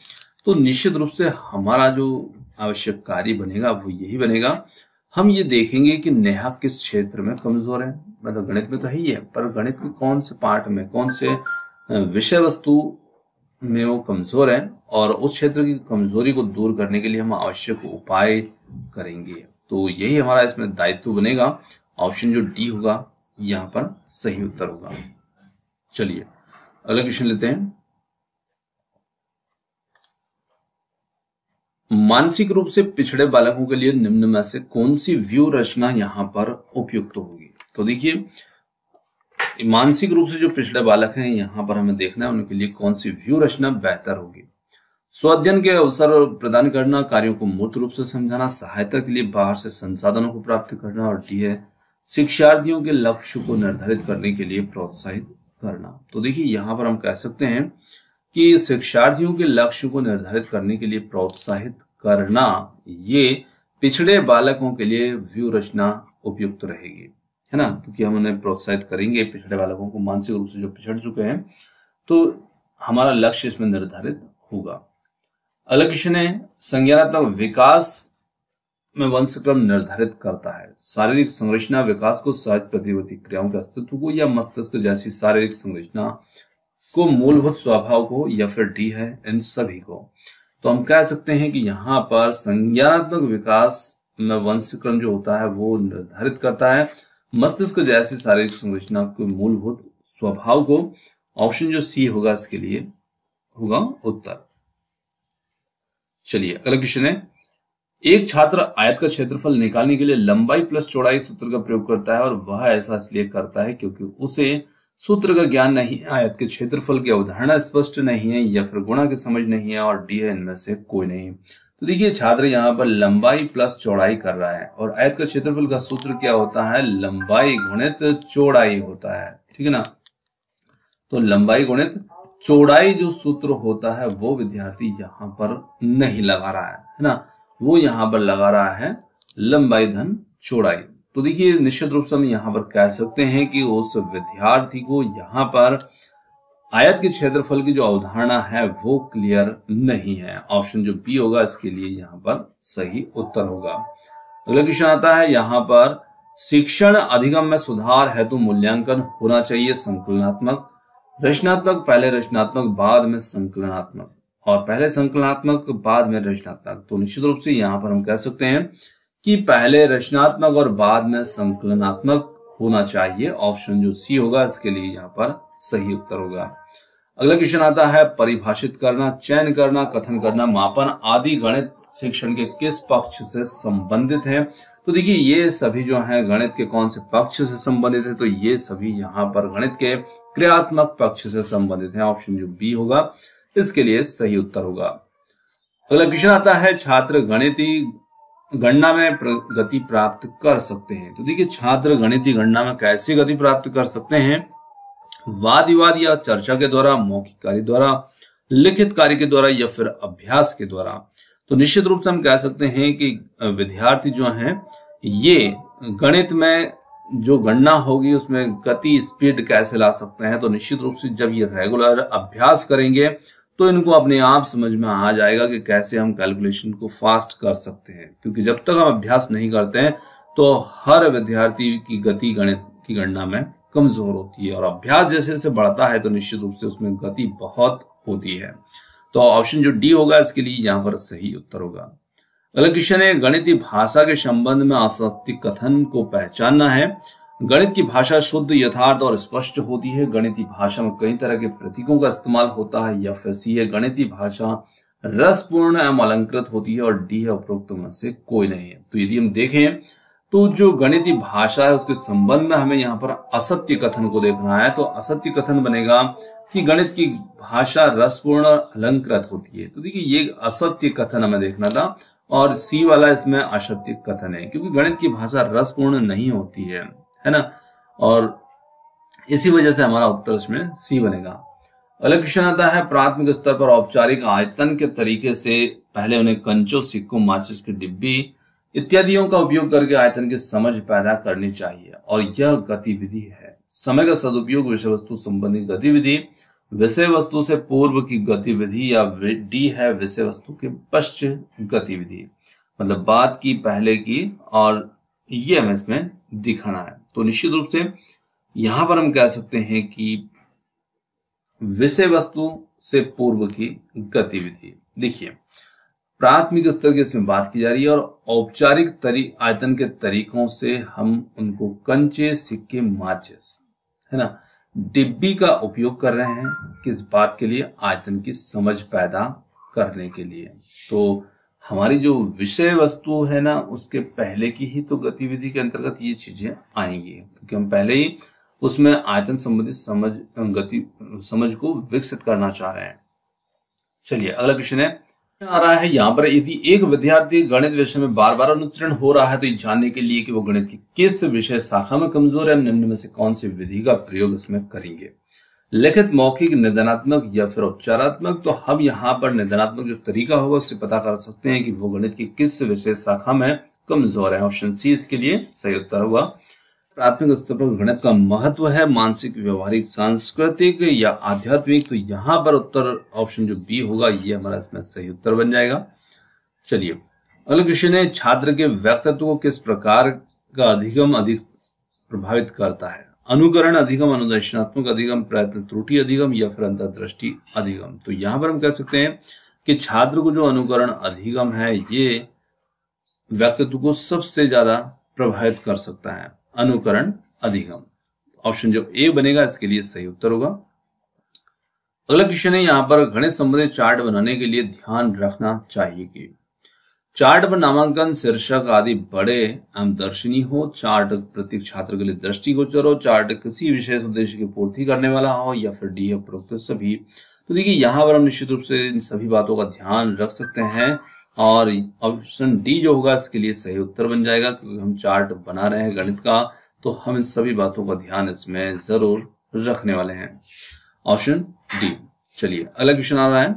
A: तो निश्चित रूप से हमारा जो आवश्यक कार्य बनेगा वो यही बनेगा, हम ये देखेंगे कि नेहा किस क्षेत्र में कमजोर है। मतलब गणित में तो है ही है, पर गणित के कौन से पार्ट में, कौन से विषय वस्तु में वो कमजोर है, और उस क्षेत्र की कमजोरी को दूर करने के लिए हम आवश्यक उपाय करेंगे। तो यही हमारा इसमें दायित्व बनेगा। ऑप्शन जो डी होगा यहाँ पर सही उत्तर होगा। चलिए अगला क्वेश्चन लेते हैं। मानसिक रूप से पिछड़े बालकों के लिए निम्न में से कौन सी व्यू रचना यहाँ पर उपयुक्त होगी? तो देखिए, मानसिक रूप से जो पिछड़े बालक हैं यहाँ पर हमें देखना है उनके लिए कौन सी व्यू रचना बेहतर होगी। स्वाध्ययन के अवसर प्रदान करना, कार्यों को मूर्त रूप से समझाना, सहायता के लिए बाहर से संसाधनों को प्राप्त करना, और डी है शिक्षार्थियों के लक्ष्य को निर्धारित करने के लिए प्रोत्साहित करना। तो देखिए, यहाँ पर हम कह सकते हैं कि शिक्षार्थियों के लक्ष्य को निर्धारित करने के लिए प्रोत्साहित करना, ये पिछड़े बालकों के लिए व्यू रचना उपयुक्त रहेगी, है ना, क्योंकि हम उन्हें प्रोत्साहित करेंगे पिछड़े बालकों को, मानसिक रूप से जो पिछड़ चुके हैं, तो हमारा लक्ष्य इसमें निर्धारित होगा। अगला क्वेश्चन है, संज्ञानात्मक विकास में वंशक्रम निर्धारित करता है। शारीरिक संरचना विकास को, सहज प्रतिवर्ती क्रियाओं के अस्तित्व को, या मस्तिष्क जैसी शारीरिक संरचना को, मूलभूत स्वभाव को, या फिर डी है इन सभी को। तो हम कह सकते हैं कि यहाँ पर संज्ञानात्मक विकास में वंशक्रम जो होता है वो निर्धारित करता है मस्तिष्क जैसी शारीरिक संरचना के मूलभूत स्वभाव को। ऑप्शन जो सी होगा इसके लिए होगा उत्तर। चलिए अगला क्वेश्चन है, एक छात्र आयत का क्षेत्रफल निकालने के लिए लंबाई प्लस चौड़ाई सूत्र का प्रयोग करता है, और वह ऐसा इसलिए करता है क्योंकि उसे सूत्र का ज्ञान नहीं है, आयत के क्षेत्रफल की अवधारणा स्पष्ट नहीं है, या फिर गुणा की समझ नहीं है, और डी है इनमें से कोई नहीं। तो देखिए, छात्र यहाँ पर लंबाई प्लस चौड़ाई कर रहा है, और आयत का क्षेत्रफल का सूत्र क्या होता है? लंबाई गुणित चौड़ाई होता है। ठीक है ना, तो लंबाई गुणित चौड़ाई जो सूत्र होता है वो विद्यार्थी यहाँ पर नहीं लगा रहा है ना, वो यहाँ पर लगा रहा है लंबाई धन चौड़ाई। तो देखिए, निश्चित रूप से हम यहाँ पर कह सकते हैं कि उस विद्यार्थी को यहाँ पर आयत के क्षेत्रफल की जो अवधारणा है वो क्लियर नहीं है। ऑप्शन जो बी होगा इसके लिए यहाँ पर सही उत्तर होगा। अगला क्वेश्चन आता है यहाँ पर, शिक्षण अधिगम में सुधार हेतु मूल्यांकन होना चाहिए संकलनात्मक, रचनात्मक, पहले रचनात्मक बाद में संकलनात्मक, और पहले संकलनात्मक बाद में रचनात्मक। तो निश्चित रूप से यहाँ पर हम कह सकते हैं कि पहले रचनात्मक और बाद में संकलनात्मक होना चाहिए। ऑप्शन जो सी होगा इसके लिए यहाँ पर सही उत्तर होगा। अगला क्वेश्चन आता है, परिभाषित करना, चयन करना, कथन करना, मापन आदि गणित शिक्षण के किस पक्ष से संबंधित है? तो देखिए, ये सभी जो है गणित के कौन से पक्ष से संबंधित है? तो ये सभी यहाँ पर गणित के क्रियात्मक पक्ष से संबंधित है। ऑप्शन जो बी होगा इसके लिए सही उत्तर होगा। अगला क्वेश्चन आता है, छात्र गणितीय गणना में गति प्राप्त कर सकते हैं। तो देखिए, छात्र गणितीय गणना में कैसे गति प्राप्त कर सकते हैं? वाद विवाद या चर्चा के द्वारा, मौखिक कार्य द्वारा, लिखित कार्य के द्वारा, या फिर अभ्यास के द्वारा। तो निश्चित रूप से हम कह सकते हैं कि विद्यार्थी जो हैं ये गणित में जो गणना होगी उसमें गति स्पीड कैसे ला सकते हैं, तो निश्चित रूप से जब ये रेगुलर अभ्यास करेंगे तो इनको अपने आप समझ में आ जाएगा कि कैसे हम कैलकुलेशन को फास्ट कर सकते हैं। क्योंकि जब तक हम अभ्यास नहीं करते हैं तो हर विद्यार्थी की गति गणित की गणना में कमजोर होती है, और अभ्यास जैसे जैसे बढ़ता है तो निश्चित रूप से उसमें गति बहुत होती है। तो ऑप्शन जो डी होगा इसके लिए यहाँ पर सही उत्तर होगा। अगला क्वेश्चन है, गणितीय भाषा के संबंध में असत्य कथन को पहचानना है। गणित की भाषा शुद्ध, यथार्थ और स्पष्ट होती है। गणितीय भाषा में कई तरह के प्रतीकों का इस्तेमाल होता है। या फिर सी है, गणितीय भाषा रसपूर्ण एवं अलंकृत होती है। और डी है, उपरोक्त में से कोई नहीं है। तो यदि हम देखें तो जो गणितीय भाषा है उसके संबंध में हमें यहाँ पर असत्य कथन को देखना है। तो असत्य कथन बनेगा कि गणित की भाषा रसपूर्ण और अलंकृत होती है। तो देखिए ये असत्य कथन हमें देखना था, और सी वाला इसमें असत्य कथन है, क्योंकि गणित की भाषा रसपूर्ण नहीं होती है ना। और इसी वजह से हमारा उत्तर इसमें सी बनेगा। अगला क्वेश्चन आता है, प्राथमिक स्तर पर औपचारिक आयतन के तरीके से पहले उन्हें कंचों, सिक्कों, माचिस की डिब्बी इत्यादियों का उपयोग करके आयतन की समझ पैदा करनी चाहिए, और यह गतिविधि है। समय का सदुपयोग, विषय वस्तु संबंधी गतिविधि, विषय वस्तु से पूर्व की गतिविधि, या डी है विषय वस्तु के पश्चात गतिविधि, मतलब बात की, पहले की, और ये हमें इसमें दिखाना है। तो निश्चित रूप से यहां पर हम कह सकते हैं कि विषय वस्तु से पूर्व की गतिविधि। देखिए प्राथमिक स्तर की इसमें बात की जा रही है, और औपचारिक आयतन के तरीकों से हम उनको कंचे, सिक्के, माचिस, है ना, डिब्बी का उपयोग कर रहे हैं। किस बात के लिए? आयतन की समझ पैदा करने के लिए। तो हमारी जो विषय वस्तु है ना उसके पहले की ही तो गतिविधि के अंतर्गत ये चीजें आएंगी, क्योंकि हम पहले ही उसमें आयतन संबंधित समझ को विकसित करना चाह रहे हैं। चलिए अगला क्वेश्चन है आ रहा है यहाँ पर, यदि एक विद्यार्थी गणित विषय में बार बार अनुत्तीर्ण हो रहा है तो ये जानने के लिए कि वो गणित की किस विषय शाखा में कमजोर है, हम निम्न में से कौन सी विधि का प्रयोग इसमें करेंगे? लिखित, मौखिक, निदानात्मक या फिर उपचारात्मक? तो हम यहाँ पर निदानात्मक जो तरीका होगा उससे पता कर सकते हैं कि वो गणित की किस विषय शाखा में कमजोर है। ऑप्शन सी इसके लिए सही उत्तर होगा। प्राथमिक स्तर पर गणित का महत्व है, मानसिक, व्यवहारिक, सांस्कृतिक या आध्यात्मिक? तो यहाँ पर उत्तर ऑप्शन जो बी होगा ये हमारा इसमें सही उत्तर बन जाएगा। चलिए अगला क्वेश्चन है, छात्र के व्यक्तित्व को किस प्रकार का अधिगम अधिक प्रभावित करता है? अनुकरण अधिगम, अनुदेशनात्मक अधिगम, प्रयत्न त्रुटि अधिगम या फिर अंतर्दृष्टि अधिगम? तो यहाँ पर हम कह सकते हैं कि छात्र को जो अनुकरण अधिगम है ये व्यक्तित्व को सबसे ज्यादा प्रभावित कर सकता है, अनुकरण अधिगम। ऑप्शन जो ए बनेगा इसके लिए सही उत्तर होगा। अगला क्वेश्चन है, यहाँ पर गणित संबंधित चार्ट बनाने के लिए ध्यान रखना चाहिए कि चार्ट पर नामांकन, शीर्षक आदि बड़े एवं दर्शनीय हो, चार्ट प्रत्येक छात्र के लिए दृष्टिगोचर हो, चार्ट किसी विशेष उद्देश्य की पूर्ति करने वाला हो, या फिर डी है उपरोक्त सभी। तो देखिए यहाँ पर हम निश्चित रूप से इन सभी बातों का ध्यान रख सकते हैं, और ऑप्शन डी जो होगा इसके लिए सही उत्तर बन जाएगा, क्योंकि हम चार्ट बना रहे हैं गणित का, तो हम इन सभी बातों का ध्यान इसमें जरूर रखने वाले हैं। Option D. चलिए अगला क्वेश्चन आ रहा है,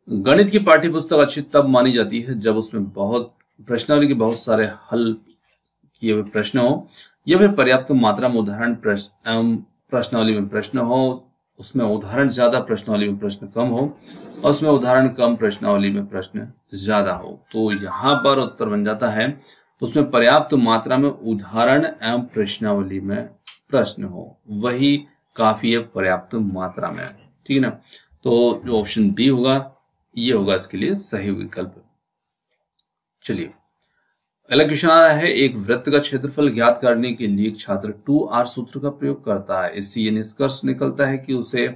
A: गणित की पाठ्य पुस्तक अच्छी तब मानी जाती है जब उसमें बहुत प्रश्नावली के बहुत सारे हल किए हुए प्रश्न हो, या फिर पर्याप्त मात्रा में उदाहरण एवं प्रश्नावली में प्रश्न हो, उसमें उदाहरण ज्यादा प्रश्नावली में प्रश्न कम हो, और उसमें उदाहरण कम प्रश्नावली में प्रश्न ज्यादा हो। तो यहाँ पर उत्तर बन जाता है उसमें पर्याप्त मात्रा में उदाहरण एवं प्रश्नावली में प्रश्न हो, वही काफी है पर्याप्त मात्रा में, ठीक है ना। तो जो ऑप्शन बी होगा ये होगा इसके लिए सही विकल्प। चलिए अगला क्वेश्चन आ रहा है, एक वृत्त का क्षेत्रफल ज्ञात करने के लिए एक छात्र 2R सूत्र का प्रयोग करता है। इससे ये निष्कर्ष निकलता है कि उसे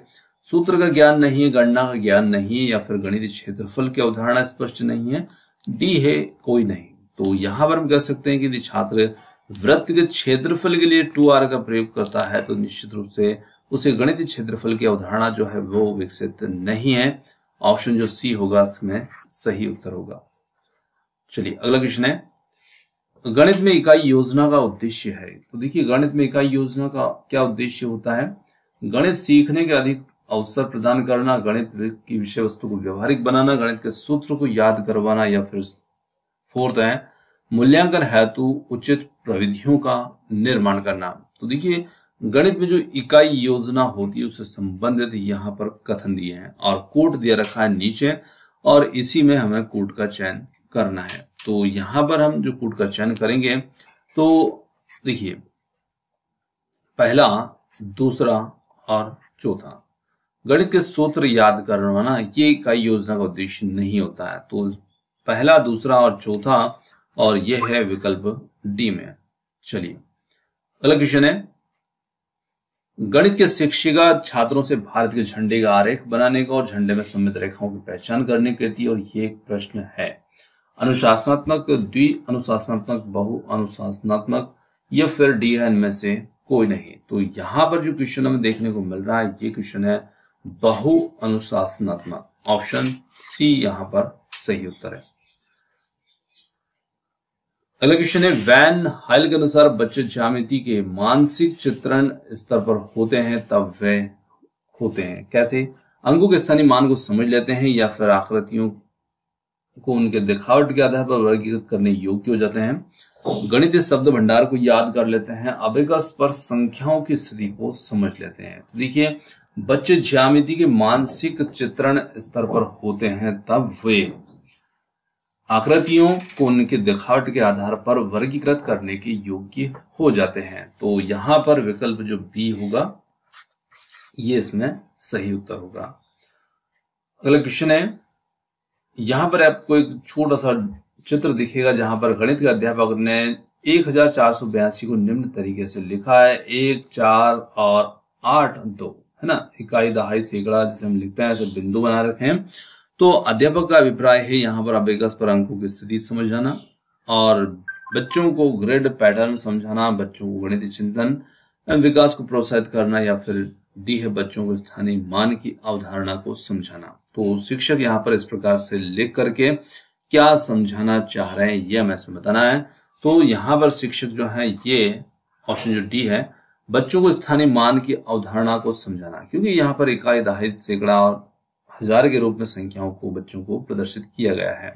A: सूत्र का ज्ञान नहीं है, गणना का ज्ञान नहीं है, या फिर गणितीय क्षेत्रफल की अवधारणा स्पष्ट नहीं है, डी है कोई नहीं। तो यहाँ पर हम कह सकते हैं कि यदि छात्र वृत्त के क्षेत्रफल के लिए 2R का प्रयोग करता है तो निश्चित रूप से उसे गणितीय क्षेत्रफल की अवधारणा जो है वो विकसित नहीं है। ऑप्शन जो सी होगा इसमें सही उत्तर होगा। चलिए अगला क्वेश्चन है, गणित में इकाई योजना का उद्देश्य है। तो देखिए गणित में इकाई योजना का क्या उद्देश्य होता है? गणित सीखने के अधिक अवसर प्रदान करना, गणित की विषय वस्तु को व्यवहारिक बनाना, गणित के सूत्र को याद करवाना, या फिर फोर्थ है मूल्यांकन हेतु उचित प्रविधियों का निर्माण करना। तो देखिए गणित में जो इकाई योजना होती है उससे संबंधित यहाँ पर कथन दिए हैं और कोड दिया रखा है नीचे और इसी में हमें कोड का चयन करना है। तो यहाँ पर हम जो कोड का चयन करेंगे तो देखिए पहला, दूसरा और चौथा गणित के सूत्र याद करवाना ये इकाई योजना का उद्देश्य नहीं होता है। तो पहला, दूसरा और चौथा और यह है विकल्प डी में। चलिए अगला क्वेश्चन है, गणित के शिक्षिका छात्रों से भारत के झंडे का आरेख बनाने का और झंडे में सम्मिलित रेखाओं की पहचान करने की कहती है और ये एक प्रश्न है अनुशासनात्मक, द्वि अनुशासनात्मक, बहु अनुशासनात्मक या फिर डी है इनमें से कोई नहीं। तो यहाँ पर जो क्वेश्चन हमें देखने को मिल रहा है ये क्वेश्चन है बहु अनुशासनात्मक, ऑप्शन सी यहाँ पर सही उत्तर है। अगला क्वेश्चन है, वैन हाइल के अनुसार बच्चे ज्यामिति के मानसिक चित्रण स्तर पर होते हैं तब वे होते हैं कैसे? अंकों के स्थानीय मान को समझ लेते हैं या फिर आकृतियों को उनके दिखावट के आधार पर वर्गीकृत करने योग्य हो जाते हैं, गणितीय शब्द भंडार को याद कर लेते हैं, अबेकस पर संख्याओं की स्थिति को समझ लेते हैं। तो देखिए बच्चे ज्यामिति के मानसिक चित्रण स्तर पर होते हैं तब वे आकृतियों को उनके दिखावट के आधार पर वर्गीकृत करने के योग्य हो जाते हैं। तो यहाँ पर विकल्प जो बी होगा ये इसमें सही उत्तर होगा। अगला क्वेश्चन है, यहाँ पर आपको एक छोटा सा चित्र दिखेगा जहां पर गणित के अध्यापक ने 1482 को निम्न तरीके से लिखा है 1, 4 और 8, 2 है ना, इकाई, दहाई, सैकड़ा जिसे हम लिखते हैं ऐसे बिंदु बना रखे हैं। तो अध्यापक का अभिप्राय है यहाँ पर अबेकस पर अंकों की स्थिति समझाना और बच्चों को ग्रेड पैटर्न समझाना, बच्चों को गणितीय चिंतन विकास को प्रोत्साहित करना या फिर डी है बच्चों को स्थानीय मान की अवधारणा को समझाना। तो शिक्षक यहाँ पर इस प्रकार से लिख करके क्या समझाना चाह रहे हैं ये हमें इसमें बताना है। तो यहाँ पर शिक्षक जो है ये ऑप्शन जो डी है बच्चों को स्थानीय मान की अवधारणा को समझाना, क्योंकि यहाँ पर इकाई, दहाई, सैकड़ा और हजार के रूप में संख्याओं को बच्चों को प्रदर्शित किया गया है।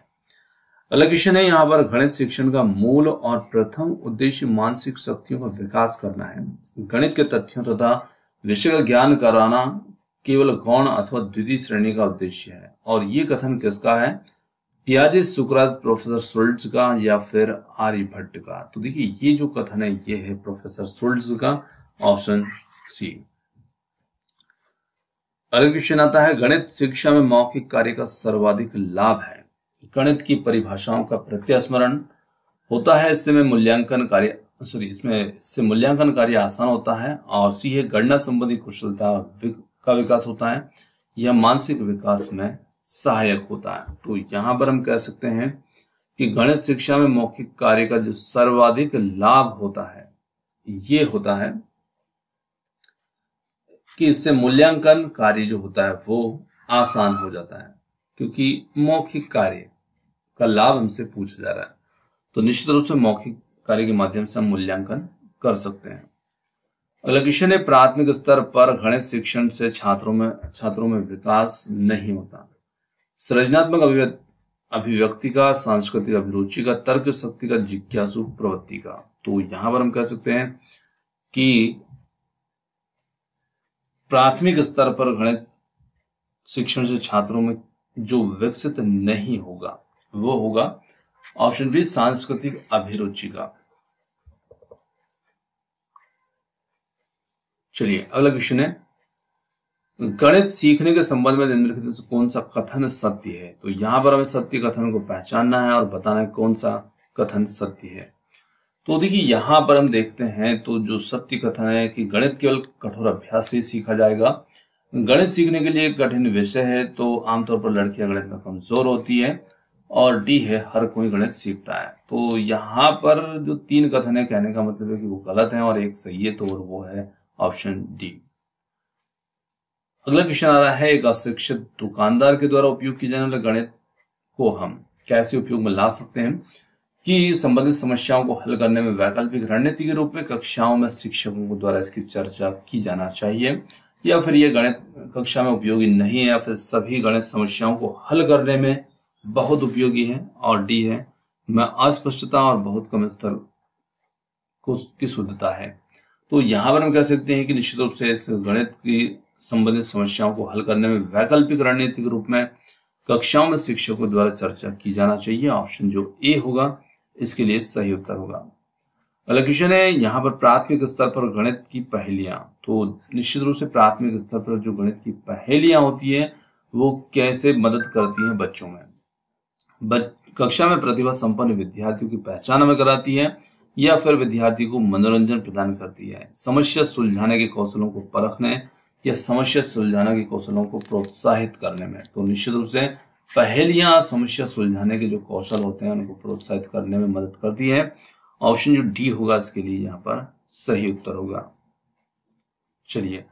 A: अगला क्वेश्चन है, यहाँ पर गणित शिक्षण का मूल और प्रथम उद्देश्य मानसिक शक्तियों का विकास करना है। गणित के तथ्यों तथा विषय का ज्ञान कराना केवल गौण अथवा द्वितीय श्रेणी का उद्देश्य है। और ये कथन किसका है? पियाजे, सुकरात, प्रोफेसर शुल्ट्ज का या फिर आर्यभट्ट का? तो देखिए ये जो कथन है ये है प्रोफेसर शुल्ट्ज का, ऑप्शन सी। अगला क्वेश्चन आता है, गणित शिक्षा में मौखिक कार्य का सर्वाधिक लाभ है। गणित की परिभाषाओं का प्रत्यास्मरण होता है, इससे मूल्यांकन कार्य आसान होता है। और सी है गणना संबंधी कुशलता का विकास होता है, यह मानसिक विकास में सहायक होता है। तो यहाँ पर हम कह सकते हैं कि गणित शिक्षा में मौखिक कार्य का जो सर्वाधिक लाभ होता है ये होता है कि इससे मूल्यांकन कार्य जो होता है वो आसान हो जाता है, क्योंकि मौखिक कार्य का लाभ हमसे पूछा जा रहा है। तो निश्चित रूप से मौखिक कार्य के माध्यम से हम मूल्यांकन कर सकते हैं। अगला क्वेश्चन है, प्राथमिक स्तर पर गणित शिक्षण से छात्रों में विकास नहीं होता। सृजनात्मक अभिव्यक्ति का, सांस्कृतिक अभिरुचि का, तर्क शक्ति का, जिज्ञासु प्रवृत्ति का। तो यहां पर हम कह सकते हैं कि प्राथमिक स्तर पर गणित शिक्षण से छात्रों में जो विकसित नहीं होगा वो होगा ऑप्शन बी, सांस्कृतिक अभिरुचि का। चलिए अगला क्वेश्चन है, गणित सीखने के संबंध में निम्नलिखित में से कौन सा कथन सत्य है? तो यहां पर हमें सत्य कथन को पहचानना है और बताना है कौन सा कथन सत्य है। तो देखिए यहां पर हम देखते हैं तो जो सत्य कथन है कि गणित केवल कठोर अभ्यास से सीखा जाएगा। गणित सीखने के लिए एक कठिन विषय है, तो आमतौर पर लड़कियां गणित में कमजोर होती है। और डी है हर कोई गणित सीखता है। तो यहाँ पर जो 3 कथन है कहने का मतलब है कि वो गलत है और एक सही है, तो वो है ऑप्शन डी। अगला क्वेश्चन आ रहा है, एक अशिक्षित दुकानदार के द्वारा उपयोग किए जाने वाले गणित को हम कैसे उपयोग में ला सकते हैं कि संबंधित समस्याओं को हल करने में वैकल्पिक रणनीति के रूप में कक्षाओं में शिक्षकों द्वारा इसकी चर्चा की जाना चाहिए, या फिर यह गणित कक्षा में उपयोगी नहीं है, या फिर सभी गणित समस्याओं को हल करने में बहुत उपयोगी है। और डी है में अस्पष्टता और बहुत कम स्तर की शुद्धता है। तो यहाँ पर हम कह सकते हैं कि निश्चित रूप से इस गणित की संबंधित समस्याओं को हल करने में वैकल्पिक रणनीति के रूप में कक्षाओं में शिक्षकों द्वारा चर्चा की जाना चाहिए। ऑप्शन जो ए होगा इसके लिए सही उत्तर होगा। अगला क्वेश्चन है यहाँ पर प्राथमिक स्तर पर गणित की पहेलियां। तो निश्चित रूप से प्राथमिक स्तर पर जो गणित की पहेलियां होती है वो कैसे मदद करती हैं बच्चों में। कक्षा में प्रतिभा संपन्न विद्यार्थियों की पहचान हमें कराती है या फिर विद्यार्थी को मनोरंजन प्रदान करती है। समस्या सुलझाने के कौशलों को परखने या समस्या सुलझाने के कौशलों को प्रोत्साहित करने में। तो निश्चित रूप से पहेलियां समस्या सुलझाने के जो कौशल होते हैं उनको प्रोत्साहित करने में मदद करती है। ऑप्शन जो डी होगा इसके लिए यहाँ पर सही उत्तर होगा। चलिए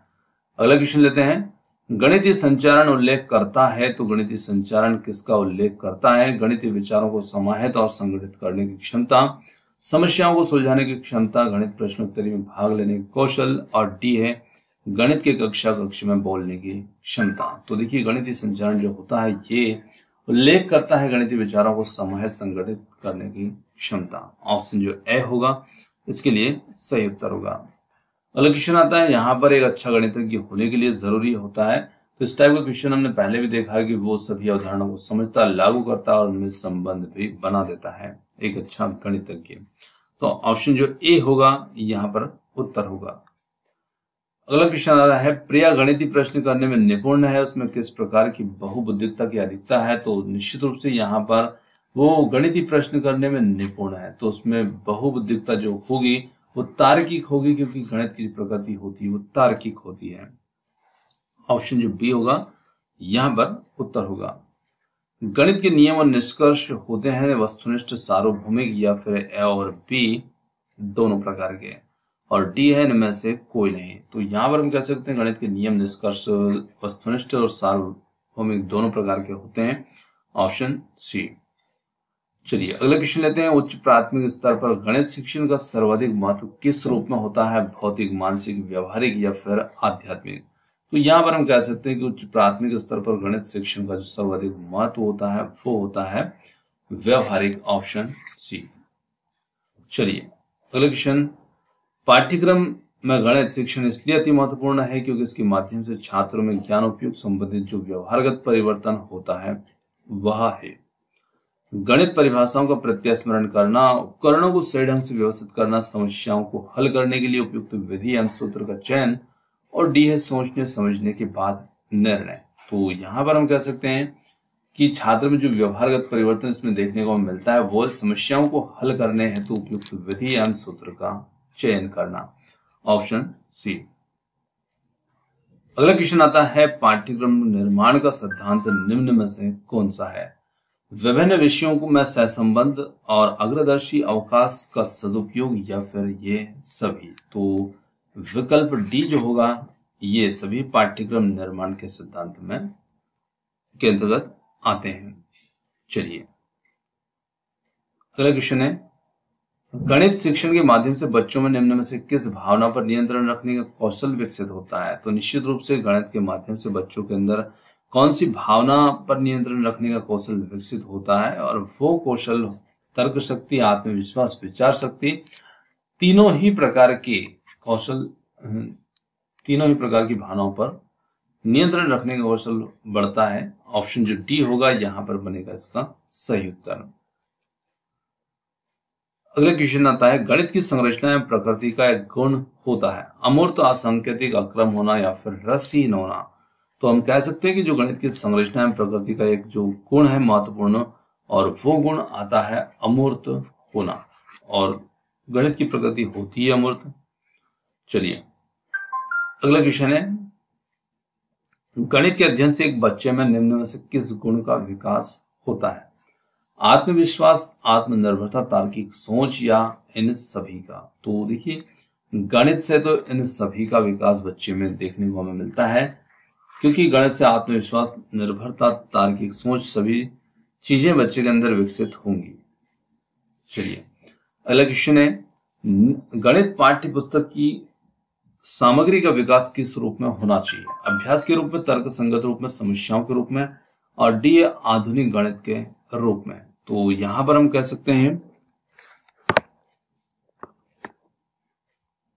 A: अगला क्वेश्चन लेते हैं। गणितीय संचारण उल्लेख करता है, तो गणितीय संचारण किसका उल्लेख करता है। गणितीय विचारों को समाहित और संगठित करने की क्षमता, समस्याओं को सुलझाने की क्षमता, गणित प्रश्नोत्तरी में भाग लेने का कौशल, और डी है गणित के कक्ष में बोलने की क्षमता। तो देखिए गणितीय संचारण जो होता है ये उल्लेख करता है गणितीय विचारों को समाहित संगठित करने की क्षमता। ऑप्शन जो ए होगा इसके लिए सही उत्तर होगा। अगला क्वेश्चन आता है यहाँ पर एक अच्छा गणितज्ञ होने के लिए जरूरी होता है। तो इस टाइप का क्वेश्चन हमने पहले भी देखा है कि वो सभी अवधारणाओं को समझता, लागू करता और उनमें संबंध भी बना देता है, एक अच्छा गणितज्ञ। तो ऑप्शन जो ए होगा यहाँ पर उत्तर होगा। अगला क्वेश्चन आ रहा है, प्रिया गणितीय प्रश्न करने में निपुण है, उसमें किस प्रकार की बहुबुद्धिकता की अधिकता है। तो निश्चित रूप से यहाँ पर वो गणितीय प्रश्न करने में निपुण है, तो उसमें बहुबुद्धिकता जो होगी वो तार्किक होगी, क्योंकि गणित की प्रकृति होती है वो तार्किक होती है। ऑप्शन जो बी होगा यहाँ पर उत्तर होगा। गणित के नियम और निष्कर्ष होते हैं वस्तुनिष्ठ, सार्वभौमिक या फिर ए और बी दोनों प्रकार के, और डी है इनमें से कोई नहीं। तो यहाँ पर हम कह सकते हैं गणित के नियम निष्कर्ष वस्तुनिष्ठ और सार्वभौमिक दोनों प्रकार के होते हैं। Option C. चलिए अगला क्वेश्चन लेते हैं। उच्च प्राथमिक स्तर पर गणित शिक्षण का सर्वाधिक महत्व किस रूप में होता है। भौतिक, मानसिक, व्यवहारिक या फिर आध्यात्मिक। तो यहाँ पर हम कह सकते हैं कि उच्च प्राथमिक स्तर पर गणित शिक्षण का जो सर्वाधिक महत्व होता है वो होता है व्यवहारिक। Option C. चलिए अगला क्वेश्चन। पाठ्यक्रम में गणित शिक्षण इसलिए अति महत्वपूर्ण है क्योंकि इसके माध्यम से छात्रों में ज्ञान उपयोग संबंधित जो व्यवहारगत परिवर्तन होता है वह है गणित परिभाषाओं का प्रत्यास्मरण करना, उपकरणों को सही ढंग से व्यवस्थित करना, समस्याओं को हल करने के लिए उपयुक्त विधि एवं सूत्र का चयन, और डी है सोचने समझने के बाद निर्णय। तो यहाँ पर हम कह सकते हैं कि छात्र में जो व्यवहारगत परिवर्तन इसमें देखने को मिलता है वो समस्याओं को हल करने हेतु उपयुक्त विधि एवं सूत्र का चयन करना। Option C. अगला क्वेश्चन आता है, पाठ्यक्रम निर्माण का सिद्धांत निम्न में से कौन सा है। विभिन्न विषयों को में सहसंबंध और अग्रदर्शी अवकाश का सदुपयोग या फिर ये सभी। तो विकल्प डी जो होगा ये सभी पाठ्यक्रम निर्माण के सिद्धांत में के अंतर्गत आते हैं। चलिए अगला क्वेश्चन है, गणित शिक्षण के माध्यम से बच्चों में निम्न में से किस भावना पर नियंत्रण रखने का कौशल विकसित होता है। तो निश्चित रूप से गणित के माध्यम से बच्चों के अंदर कौन सी भावना पर नियंत्रण रखने का कौशल विकसित होता है, और वो कौशल तर्क शक्ति, आत्मविश्वास, विचार शक्ति, तीनों ही प्रकार के कौशल, तीनों ही प्रकार की भावनाओं पर नियंत्रण रखने का कौशल बढ़ता है। ऑप्शन जो डी होगा यहाँ पर बनेगा इसका सही उत्तर। अगला क्वेश्चन आता है, गणित की संरचना एवं प्रकृति का एक गुण होता है अमूर्त, असंकेतिक, अक्रम होना या फिर रसहीन होना। तो हम कह सकते हैं कि जो गणित की संरचना एवं प्रकृति का एक जो गुण है महत्वपूर्ण, और वो गुण आता है अमूर्त होना, और गणित की प्रकृति होती है अमूर्त। चलिए अगला क्वेश्चन है, गणित के अध्ययन से एक बच्चे में निम्न में से किस गुण का विकास होता है। आत्मविश्वास, आत्मनिर्भरता, तार्किक सोच या इन सभी का। तो देखिए गणित से तो इन सभी का विकास बच्चे में देखने को हमें मिलता है, क्योंकि गणित से आत्मविश्वास, निर्भरता, तार्किक सोच सभी चीजें बच्चे के अंदर विकसित होंगी। चलिए अगला क्वेश्चन है, गणित पाठ्य पुस्तक की सामग्री का विकास किस रूप में होना चाहिए। अभ्यास के रूप में, तर्क संगत रूप में, समस्याओं के रूप में, और डी आधुनिक गणित के रूप में। तो यहां पर हम कह सकते हैं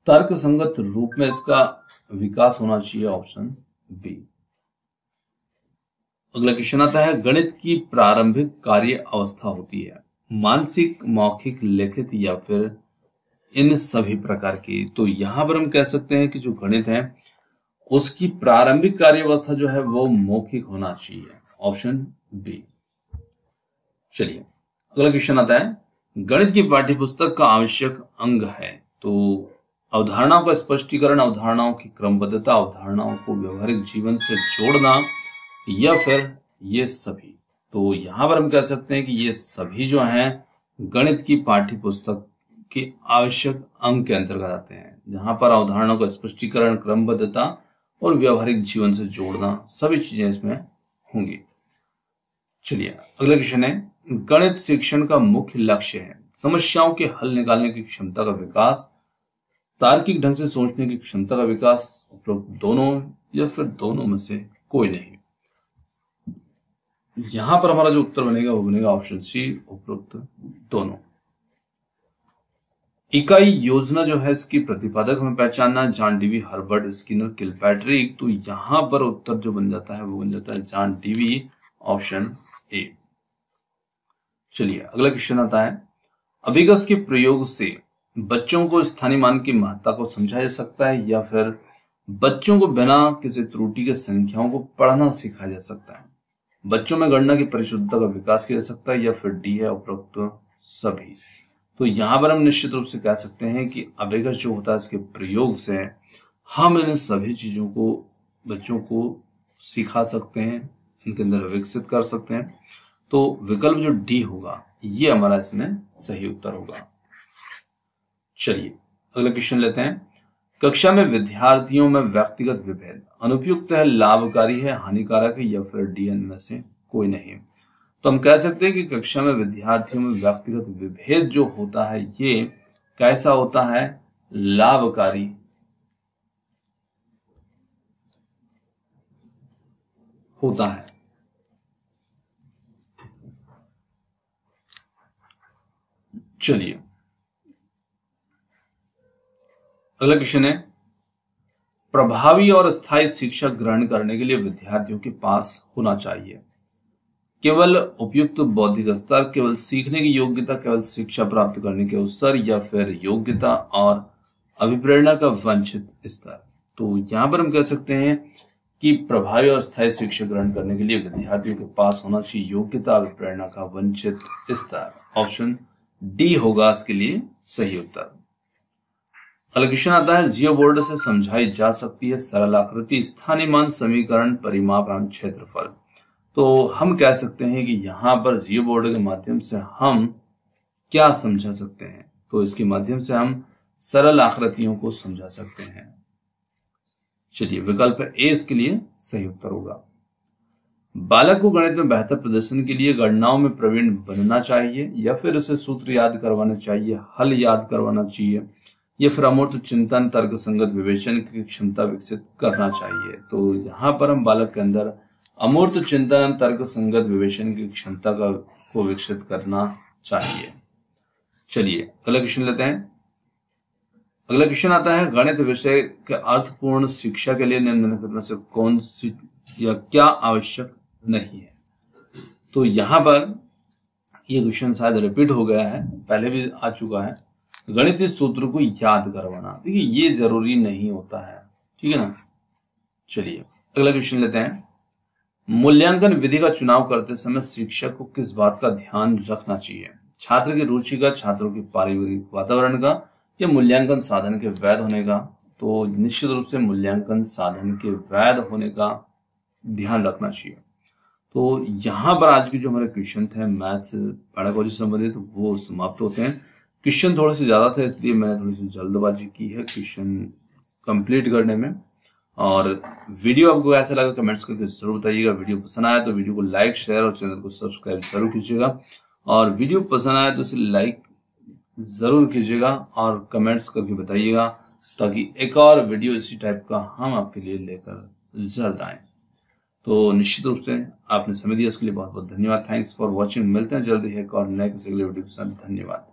A: तर्क संगत रूप में इसका विकास होना चाहिए, ऑप्शन बी। अगला क्वेश्चन आता है, गणित की प्रारंभिक कार्य अवस्था होती है मानसिक, मौखिक, लिखित या फिर इन सभी प्रकार की। तो यहां पर हम कह सकते हैं कि जो गणित है उसकी प्रारंभिक कार्य अवस्था जो है वो मौखिक होना चाहिए, ऑप्शन बी। चलिए अगला क्वेश्चन आता है, गणित की पाठ्यपुस्तक का आवश्यक अंग है। तो अवधारणाओं का स्पष्टीकरण, अवधारणाओं की क्रमबद्धता, अवधारणाओं को व्यवहारिक जीवन से जोड़ना या फिर ये सभी। तो यहां पर हम कह सकते हैं कि ये सभी जो हैं गणित की पाठ्यपुस्तक के आवश्यक अंग के अंतर्गत आते हैं, जहां पर अवधारणाओं का स्पष्टीकरण, क्रमबद्धता और व्यवहारिक जीवन से जोड़ना सभी चीजें इसमें होंगी। चलिए अगला क्वेश्चन है, गणित शिक्षण का मुख्य लक्ष्य है समस्याओं के हल निकालने की क्षमता का विकास, तार्किक ढंग से सोचने की क्षमता का विकास, उपरोक्त दोनों या फिर दोनों में से कोई नहीं। यहां पर हमारा जो उत्तर बनेगा वो बनेगा ऑप्शन सी, उपरोक्त दोनों। इकाई योजना जो है इसकी प्रतिपादक हमें पहचानना, John Dewey, Herbert Skinner, Kilpatrick. तो यहां पर उत्तर जो बन जाता है वो बन जाता है जॉन डीवी, ऑप्शन ए। चलिए अगला क्वेश्चन आता है, अभिगस के प्रयोग से बच्चों को स्थानीय मान की महत्ता को समझा जा सकता है या फिर बच्चों को बिना किसी त्रुटि के संख्याओं को पढ़ना सिखाया जा सकता है, बच्चों में गणना की परिशुद्धता का विकास किया जा सकता है या फिर डी है उपरोक्त सभी। तो यहां पर हम निश्चित रूप से कह सकते हैं कि अभिगस जो होता है इसके प्रयोग से हम इन सभी चीजों को बच्चों को सिखा सकते हैं, इनके अंदर विकसित कर सकते हैं। तो विकल्प जो डी होगा ये हमारा इसमें सही उत्तर होगा। चलिए अगला क्वेश्चन लेते हैं, कक्षा में विद्यार्थियों में व्यक्तिगत विभेद अनुपयुक्त है, लाभकारी है, हानिकारक है या फिर डी में से कोई नहीं। तो हम कह सकते हैं कि कक्षा में विद्यार्थियों में व्यक्तिगत विभेद जो होता है ये कैसा होता है, लाभकारी होता है। चलिए अगला क्वेश्चन है, प्रभावी और स्थायी शिक्षा ग्रहण करने के लिए विद्यार्थियों के पास होना चाहिए केवल उपयुक्त बौद्धिक स्तर, केवल सीखने की योग्यता, केवल शिक्षा प्राप्त करने के अवसर या फिर योग्यता और अभिप्रेरणा का वांछित स्तर। तो यहां पर हम कह सकते हैं कि प्रभावी और स्थायी शिक्षा ग्रहण करने के लिए विद्यार्थियों के पास होना चाहिए योग्यता, अभिप्रेरणा का वांछित स्तर, ऑप्शन डी होगा इसके लिए सही उत्तर। अगला क्वेश्चन आता है, जियो बोर्ड से समझाई जा सकती है सरल आकृति, स्थानीय मान, समीकरण, परिमाप एवं क्षेत्रफल। तो हम कह सकते हैं कि यहाँ पर जियो बोर्ड के माध्यम से हम क्या समझा सकते हैं, तो इसके माध्यम से हम सरल आकृतियों को समझा सकते हैं। चलिए विकल्प ए इसके लिए सही उत्तर होगा। बालक को गणित में बेहतर प्रदर्शन के लिए गणनाओं में प्रवीण बनना चाहिए या फिर उसे सूत्र याद करवाना चाहिए, हल याद करवाना चाहिए या फिर अमूर्त चिंतन, तर्क संगत विवेचन की क्षमता विकसित करना चाहिए। तो यहाँ पर हम बालक के अंदर अमूर्त चिंतन, तर्क संगत विवेचन की क्षमता को विकसित करना चाहिए। चलिए अगला क्वेश्चन लेते हैं। अगला क्वेश्चन आता है, गणित विषय के अर्थपूर्ण शिक्षा के लिए निम्नलिखित में से कौन सी या क्या आवश्यक नहीं है। तो यहाँ पर ये क्वेश्चन शायद रिपीट हो गया है, पहले भी आ चुका है। गणितीय सूत्र को याद करवाना, देखिए ये जरूरी नहीं होता है, ठीक है ना। चलिए अगला क्वेश्चन लेते हैं। मूल्यांकन विधि का चुनाव करते समय शिक्षक को किस बात का ध्यान रखना चाहिए, छात्र की रुचि का, छात्रों के पारिवारिक वातावरण का या मूल्यांकन साधन के वैध होने का। तो निश्चित रूप से मूल्यांकन साधन के वैध होने का ध्यान रखना चाहिए। तो यहाँ पर आज के जो हमारे क्वेश्चन थे मैथ्स पेडागोजी से संबंधित वो समाप्त होते हैं। क्वेश्चन थोड़े से ज्यादा थे इसलिए मैंने थोड़ी सी जल्दबाजी की है क्वेश्चन कंप्लीट करने में। और वीडियो आपको कैसा लगा कमेंट्स करके जरूर बताइएगा। वीडियो पसंद आया तो वीडियो को लाइक, शेयर और चैनल को सब्सक्राइब जरूर कीजिएगा। और वीडियो पसंद आया तो इसे लाइक जरूर कीजिएगा और कमेंट्स करके बताइएगा, ताकि एक और वीडियो इसी टाइप का हम आपके लिए लेकर जल्द आए। तो निश्चित रूप से आपने समय दिया, उसके लिए बहुत बहुत धन्यवाद। Thanks for watching. मिलते हैं जल्दी है एक और नए किसी अगले वीडियो के साथ। धन्यवाद।